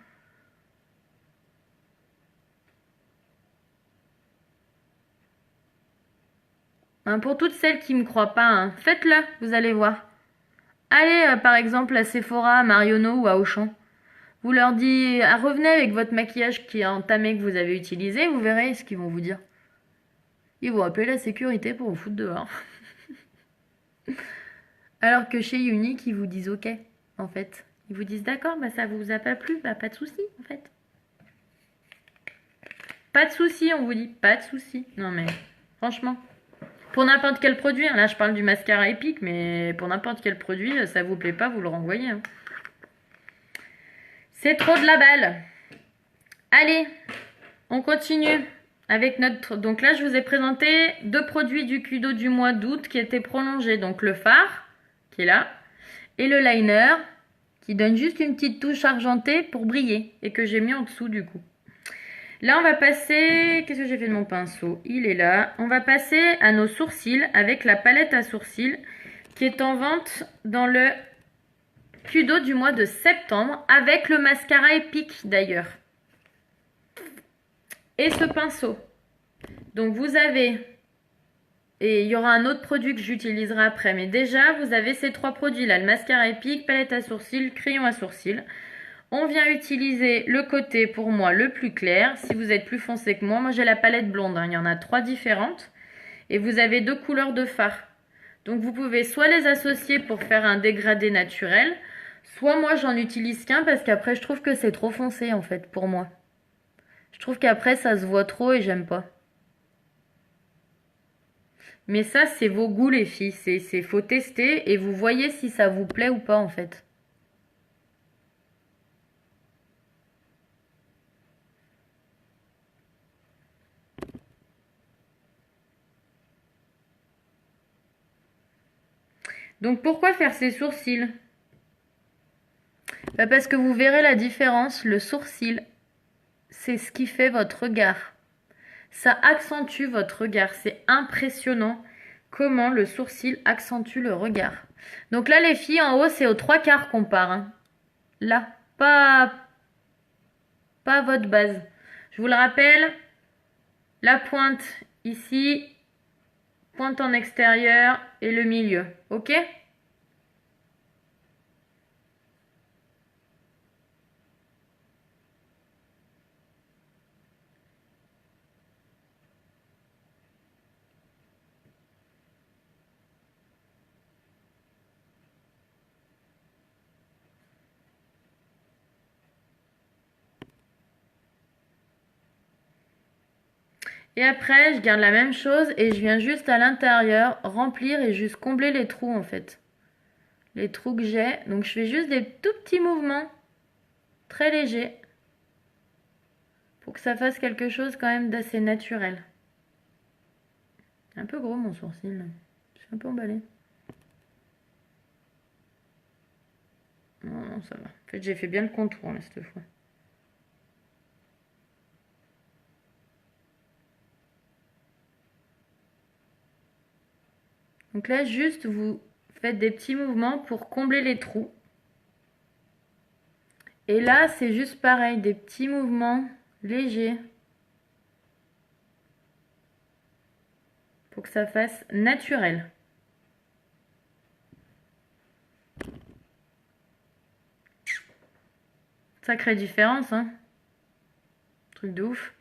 Hein, pour toutes celles qui me croient pas, hein, faites-le, vous allez voir. Allez par exemple à Sephora, à Marionneau ou à Auchan. Vous leur dites, revenez avec votre maquillage qui est entamé que vous avez utilisé, vous verrez ce qu'ils vont vous dire. Ils vont appeler la sécurité pour vous foutre dehors. Alors que chez Unique, ils vous disent ok, en fait. Ils vous disent d'accord, bah ça vous a pas plu, bah pas de souci, en fait. Pas de souci, on vous dit, pas de souci. Non mais, franchement. Pour n'importe quel produit, hein, là je parle du mascara Epic, mais pour n'importe quel produit, ça vous plaît pas, vous le renvoyez, hein. C'est trop de la balle. Allez, on continue avec notre... Donc là, je vous ai présenté deux produits du Kudo du mois d'août qui étaient prolongés. Donc le fard, qui est là, et le liner, qui donne juste une petite touche argentée pour briller, et que j'ai mis en dessous du coup. Là, on va passer... Qu'est-ce que j'ai fait de mon pinceau? Il est là. On va passer à nos sourcils avec la palette à sourcils qui est en vente dans le Kudo du mois de septembre avec le mascara Epic d'ailleurs. Et ce pinceau. Donc vous avez, et il y aura un autre produit que j'utiliserai après, mais déjà vous avez ces trois produits là, le mascara Epic, palette à sourcils, crayon à sourcils. On vient utiliser le côté pour moi le plus clair. Si vous êtes plus foncé que moi j'ai la palette blonde, hein. Il y en a trois différentes. Et vous avez deux couleurs de fard. Donc vous pouvez soit les associer pour faire un dégradé naturel, soit moi j'en utilise qu'un parce qu'après je trouve que c'est trop foncé en fait pour moi. Je trouve qu'après ça se voit trop et j'aime pas. Mais ça c'est vos goûts les filles, c'est faut tester et vous voyez si ça vous plaît ou pas en fait. Donc pourquoi faire ces sourcils? Bah parce que vous verrez la différence, le sourcil, c'est ce qui fait votre regard. Ça accentue votre regard, c'est impressionnant comment le sourcil accentue le regard. Donc là les filles, en haut c'est aux trois quarts qu'on part, hein. Là, pas votre base. Je vous le rappelle, la pointe ici, pointe en extérieur et le milieu, ok? Et après, je garde la même chose et je viens juste à l'intérieur remplir et juste combler les trous en fait. Les trous que j'ai. Donc je fais juste des tout petits mouvements très légers pour que ça fasse quelque chose quand même d'assez naturel. Un peu gros mon sourcil. Je suis un peu emballée. Non, non, ça va. En fait, j'ai fait bien le contour là cette fois. Donc là, juste, vous faites des petits mouvements pour combler les trous. Et là, c'est juste pareil, des petits mouvements légers pour que ça fasse naturel. Sacrée différence, hein. Truc de ouf.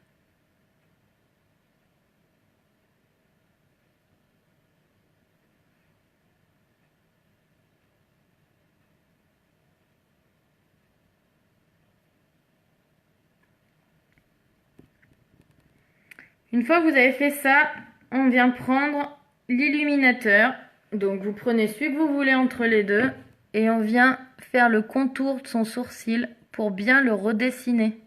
Une fois que vous avez fait ça, on vient prendre l'illuminateur. Donc vous prenez celui que vous voulez entre les deux et on vient faire le contour de son sourcil pour bien le redessiner.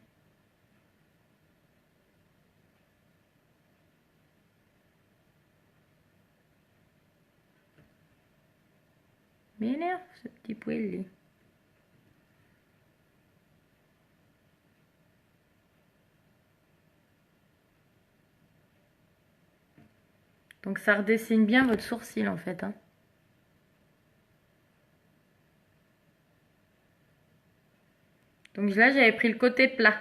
M'énerve ce petit poil-là. Donc ça redessine bien votre sourcil en fait. Hein. Donc là j'avais pris le côté plat.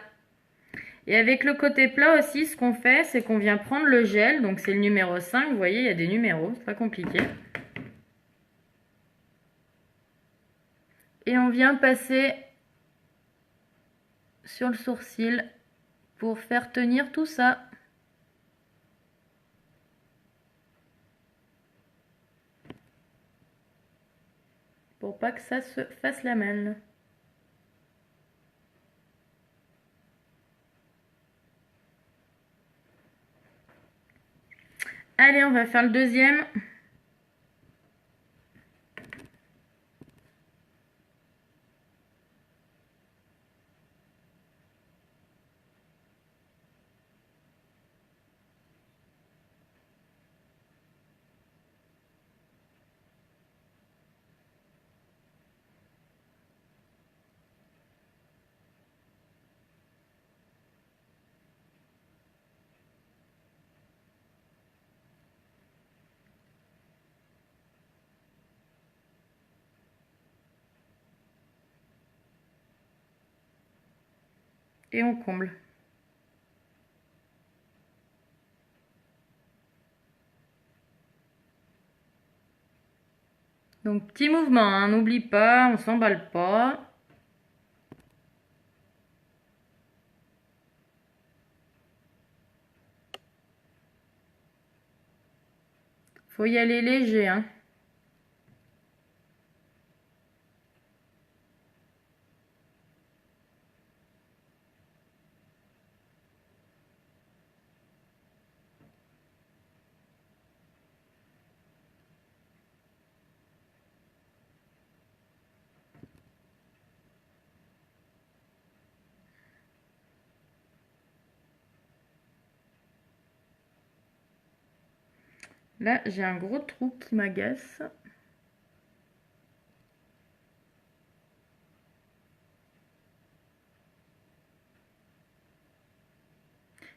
Et avec le côté plat aussi, ce qu'on fait, c'est qu'on vient prendre le gel. Donc c'est le numéro 5, vous voyez, il y a des numéros, c'est pas compliqué. Et on vient passer sur le sourcil pour faire tenir tout ça. Pour pas que ça se fasse la malle. Allez, on va faire le deuxième. Et on comble. Donc petit mouvement, hein, n'oublie pas, on s'emballe pas. Faut y aller léger, hein. Là, j'ai un gros trou qui m'agace.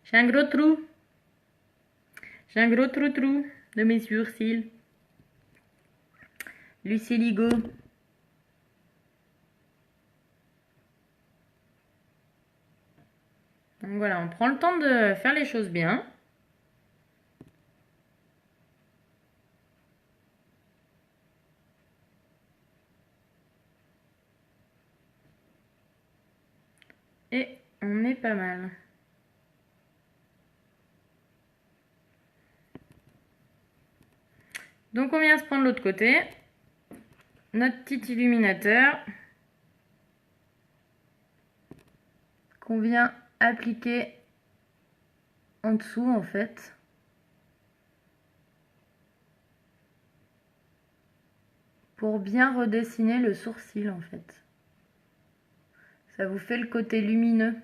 J'ai un gros trou. J'ai un gros trou de mes sourcils. Luciligo. Donc voilà, on prend le temps de faire les choses bien. Et on est pas mal. Donc on vient se prendre l'autre côté. Notre petit illuminateur. Qu'on vient appliquer en dessous en fait. Pour bien redessiner le sourcil en fait. Ça vous fait le côté lumineux.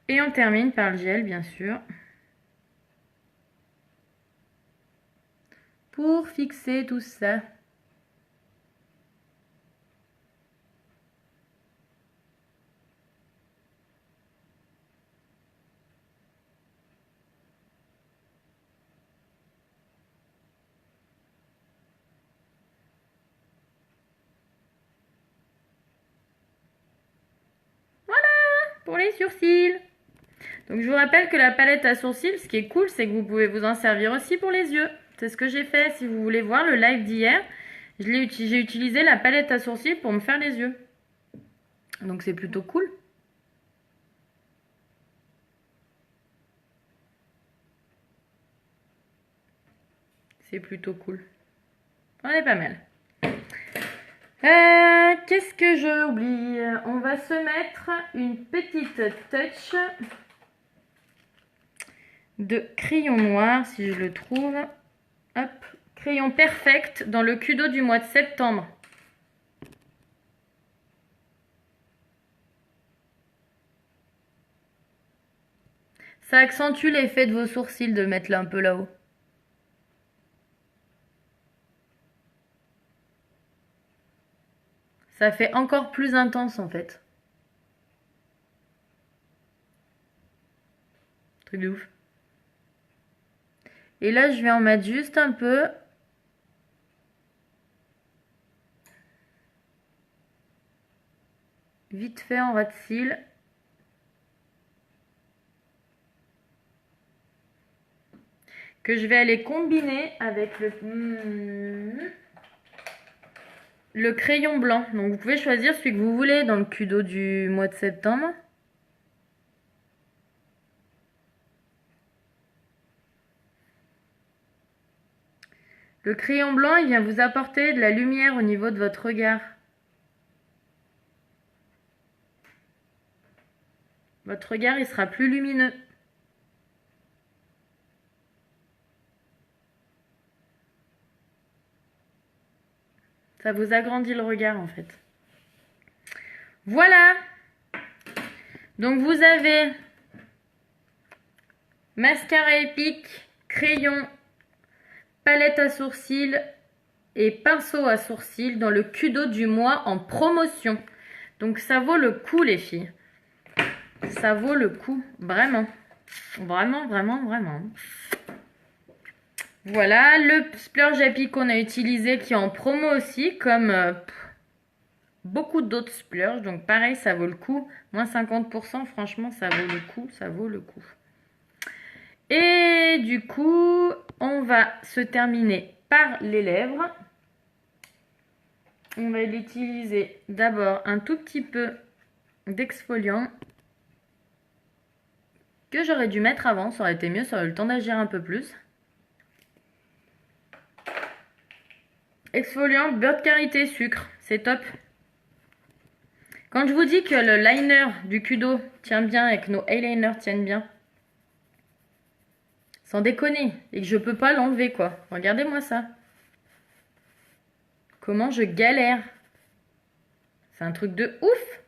Et on termine par le gel, bien sûr. Pour fixer tout ça. Voilà pour les sourcils. Donc je vous rappelle que la palette à sourcils, ce qui est cool, c'est que vous pouvez vous en servir aussi pour les yeux. C'est ce que j'ai fait. Si vous voulez voir le live d'hier, j'ai utilisé la palette à sourcils pour me faire les yeux. Donc c'est plutôt cool. C'est plutôt cool. On est pas mal. Qu'est-ce que je oublie? On va se mettre une petite touch de crayon noir, si je le trouve. Hop, crayon perfect dans le Kudo du mois de septembre. Ça accentue l'effet de vos sourcils de mettre là un peu là-haut. Ça fait encore plus intense en fait. Truc de ouf. Et là, je vais en mettre juste un peu. Vite fait en ras de cils. Que je vais aller combiner avec le crayon blanc. Donc vous pouvez choisir celui que vous voulez dans le Kudo du mois de septembre. Le crayon blanc, il vient vous apporter de la lumière au niveau de votre regard. Votre regard, il sera plus lumineux. Ça vous agrandit le regard en fait. Voilà. Donc vous avez mascara épique, crayon, palette à sourcils et pinceau à sourcils dans le Kudo du mois en promotion. Donc ça vaut le coup les filles. Ça vaut le coup, vraiment. Vraiment, vraiment, vraiment. Voilà, le splurge happy qu'on a utilisé qui est en promo aussi, comme beaucoup d'autres splurges. Donc pareil, ça vaut le coup. Moins 50%, franchement, ça vaut le coup, ça vaut le coup. Et du coup, on va se terminer par les lèvres. On va l'utiliser d'abord un tout petit peu d'exfoliant que j'aurais dû mettre avant, ça aurait été mieux, ça aurait eu le temps d'agir un peu plus. Exfoliant, beurre de karité, sucre, c'est top. Quand je vous dis que le liner du Kudo tient bien et que nos eyeliners tiennent bien, sans déconner, et que je peux pas l'enlever quoi. Regardez-moi ça. Comment je galère. C'est un truc de ouf.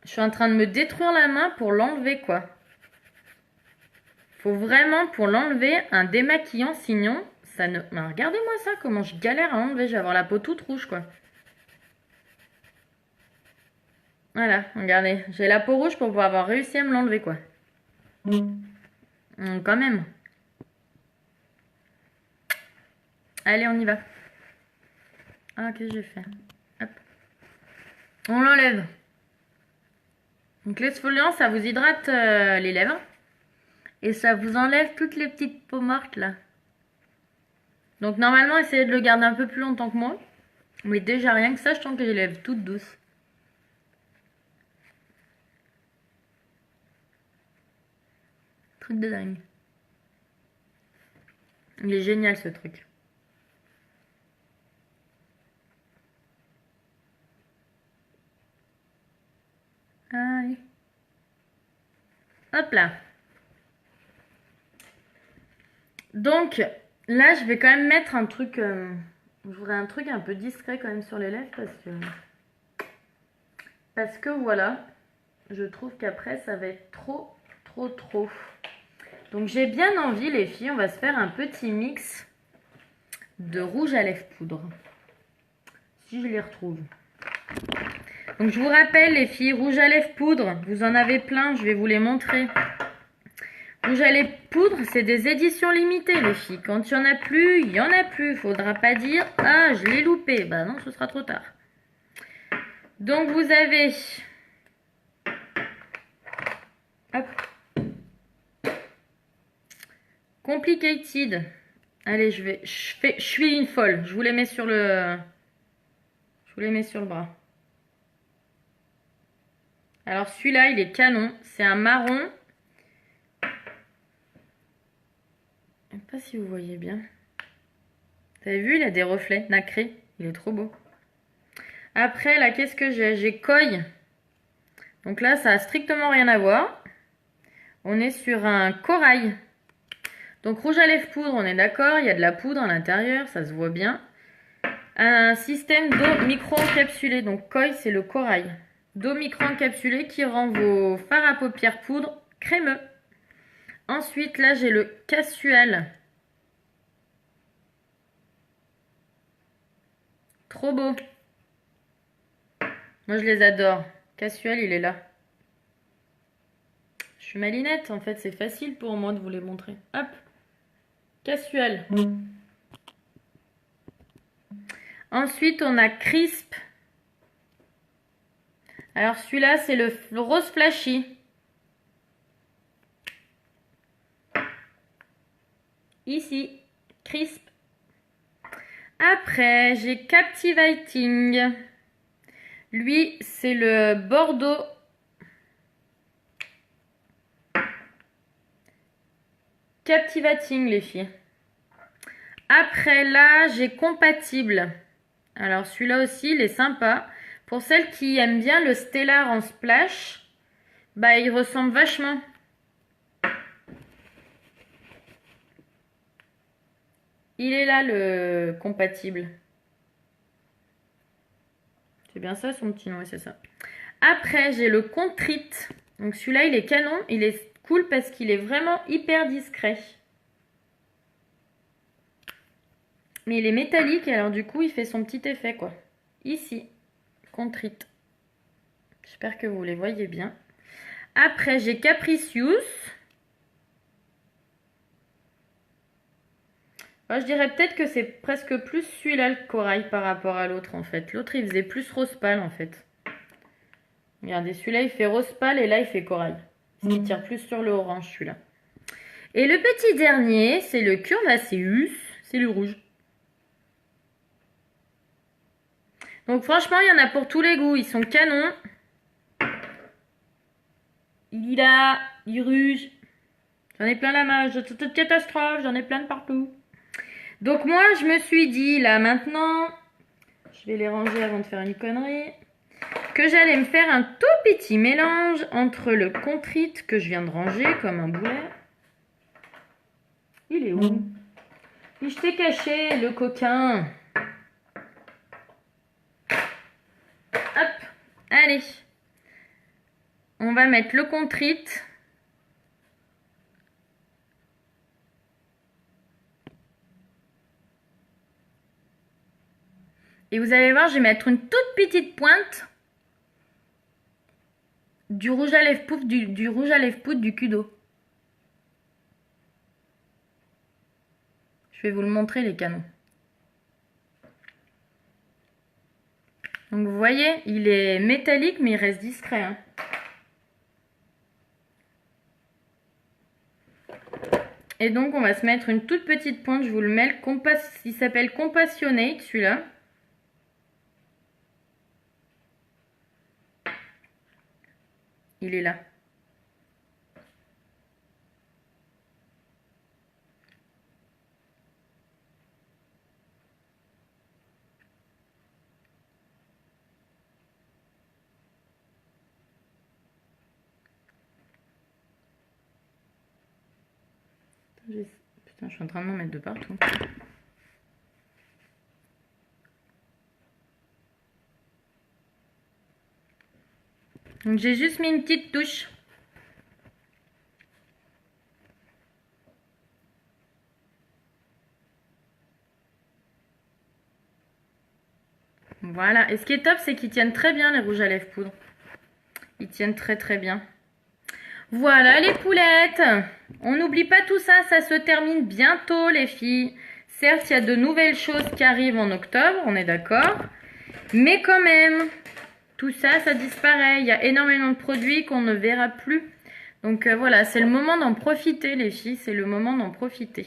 Je suis en train de me détruire la main pour l'enlever quoi. Faut vraiment pour l'enlever un démaquillant, sinon ça ne... Mais regardez-moi ça, comment je galère à enlever. Je vais avoir la peau toute rouge quoi. Voilà, regardez. J'ai la peau rouge pour pouvoir avoir réussi à me l'enlever quoi. Quand même. Allez, on y va. Ah, qu'est-ce que j'ai fait? Hop. On l'enlève. Donc l'exfoliant, ça vous hydrate les lèvres. Et ça vous enlève toutes les petites peaux mortes là. Donc normalement, essayez de le garder un peu plus longtemps que moi. Mais déjà, rien que ça, je sens que j'ai les lèvres toutes douces. Truc de dingue. Il est génial ce truc. Allez. Hop là. Donc, là, je vais quand même mettre un truc... je voudrais un truc un peu discret quand même sur les lèvres parce que voilà, je trouve qu'après, ça va être trop. Donc, j'ai bien envie, les filles, on va se faire un petit mix de rouge à lèvres poudre. Si je les retrouve. Donc, je vous rappelle, les filles, rouge à lèvres poudre, vous en avez plein, je vais vous les montrer. Rouge à lèvres poudre, c'est des éditions limitées, les filles. Quand il n'y en a plus, il n'y en a plus. Faudra pas dire « Ah, je l'ai loupé ». Bah non, ce sera trop tard. Donc, vous avez... Hop. Complicated. Allez, je suis une folle. Je vous les mets sur le bras. Alors celui-là, il est canon. C'est un marron. Je ne sais pas si vous voyez bien. Vous avez vu, il a des reflets nacrés. Il est trop beau. Après, là, qu'est-ce que j'ai? J'ai Koi. Donc là, ça a strictement rien à voir. On est sur un corail. Donc rouge à lèvres poudre, on est d'accord. Il y a de la poudre à l'intérieur, ça se voit bien. Un système d'eau micro-encapsulée. Donc Koi, c'est le corail. D'eau micro-encapsulée qui rend vos fards à paupières poudre crémeux. Ensuite, là, j'ai le Casual. Trop beau. Moi, je les adore. Casual, il est là. Je suis malinette, en fait, c'est facile pour moi de vous les montrer. Hop. Casual. Ensuite, on a Crisp. Alors, celui-là, c'est le rose flashy. Ici, Crisp. Après, j'ai Captivating. Lui, c'est le Bordeaux. Captivating, les filles. Après, là, j'ai Compatible. Alors, celui-là aussi, il est sympa. Pour celles qui aiment bien le Stellar en splash, bah, il ressemble vachement. Il est là, le Compatible. C'est bien ça, son petit nom, c'est ça. Après, j'ai le Contrite. Donc, celui-là, il est canon. Il est cool parce qu'il est vraiment hyper discret. Mais il est métallique, et alors du coup, il fait son petit effet, quoi. Ici, Contrite. J'espère que vous les voyez bien. Après, j'ai Capricious. Moi, je dirais peut-être que c'est presque plus celui-là, le corail, par rapport à l'autre, en fait. L'autre, il faisait plus rose pâle, en fait. Regardez, celui-là, il fait rose pâle, et là, il fait corail. Il tire plus sur le orange, celui-là. Et le petit dernier, c'est le Curvaceus. C'est le rouge. Donc franchement, il y en a pour tous les goûts. Ils sont canons. Il est là, il rouge. J'en ai plein la main. Toute catastrophe, j'en ai plein de partout. Donc moi, je me suis dit, là maintenant, je vais les ranger avant de faire une connerie, que j'allais me faire un tout petit mélange entre le Contrite que je viens de ranger comme un boulet. Il est où? Je t'ai caché, le coquin. Hop, allez. On va mettre le Contrite. Et vous allez voir, je vais mettre une toute petite pointe du rouge à lèvres poudre du rouge à lèvres poudre du Kudo. Je vais vous le montrer, les canons. Donc vous voyez, il est métallique, mais il reste discret, hein. Et donc on va se mettre une toute petite pointe, je vous le mets, il s'appelle Compassionate, celui-là. Il est là. Putain, je suis en train de m'en mettre de partout. Donc j'ai juste mis une petite touche. Voilà. Et ce qui est top, c'est qu'ils tiennent très bien, les rouges à lèvres poudre. Ils tiennent très très bien. Voilà les poulettes. On n'oublie pas tout ça, ça se termine bientôt les filles. Certes, il y a de nouvelles choses qui arrivent en octobre, on est d'accord. Mais quand même, tout ça, ça disparaît. Il y a énormément de produits qu'on ne verra plus Donc voilà, c'est le moment d'en profiter les filles, c'est le moment d'en profiter.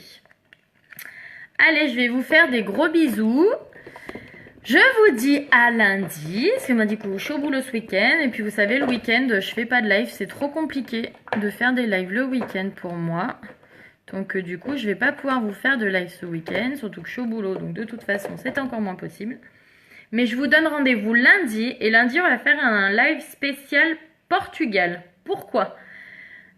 Allez, je vais vous faire des gros bisous. Je vous dis à lundi, parce que moi du coup je suis au boulot ce week-end. Et puis vous savez, le week-end, je fais pas de live, c'est trop compliqué de faire des lives le week-end pour moi. Donc du coup, je vais pas pouvoir vous faire de live ce week-end, surtout que je suis au boulot. Donc de toute façon, c'est encore moins possible. Mais je vous donne rendez-vous lundi. Et lundi, on va faire un live spécial Portugal. Pourquoi ?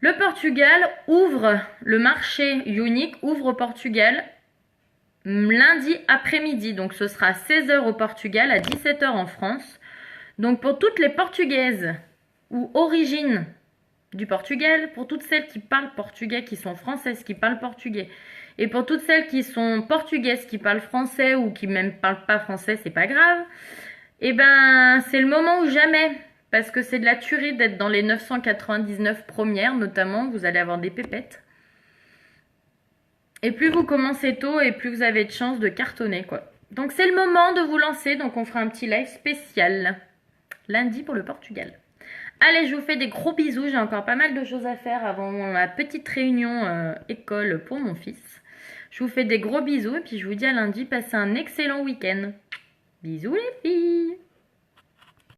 Le Portugal ouvre, le marché unique ouvre au Portugal lundi après-midi. Donc ce sera 16h au Portugal, à 17h en France. Donc pour toutes les Portugaises ou origines du Portugal, pour toutes celles qui parlent portugais, qui sont françaises, qui parlent portugais, et pour toutes celles qui sont portugaises, qui parlent français ou qui même parlent pas français, c'est pas grave. Et ben c'est le moment ou jamais. Parce que c'est de la tuerie d'être dans les 999 premières, notamment, vous allez avoir des pépettes. Et plus vous commencez tôt, et plus vous avez de chances de cartonner, quoi. Donc c'est le moment de vous lancer, donc on fera un petit live spécial. Lundi pour le Portugal. Allez, je vous fais des gros bisous, j'ai encore pas mal de choses à faire avant ma petite réunion école pour mon fils. Je vous fais des gros bisous, et puis je vous dis à lundi, passez un excellent week-end. Bisous les filles!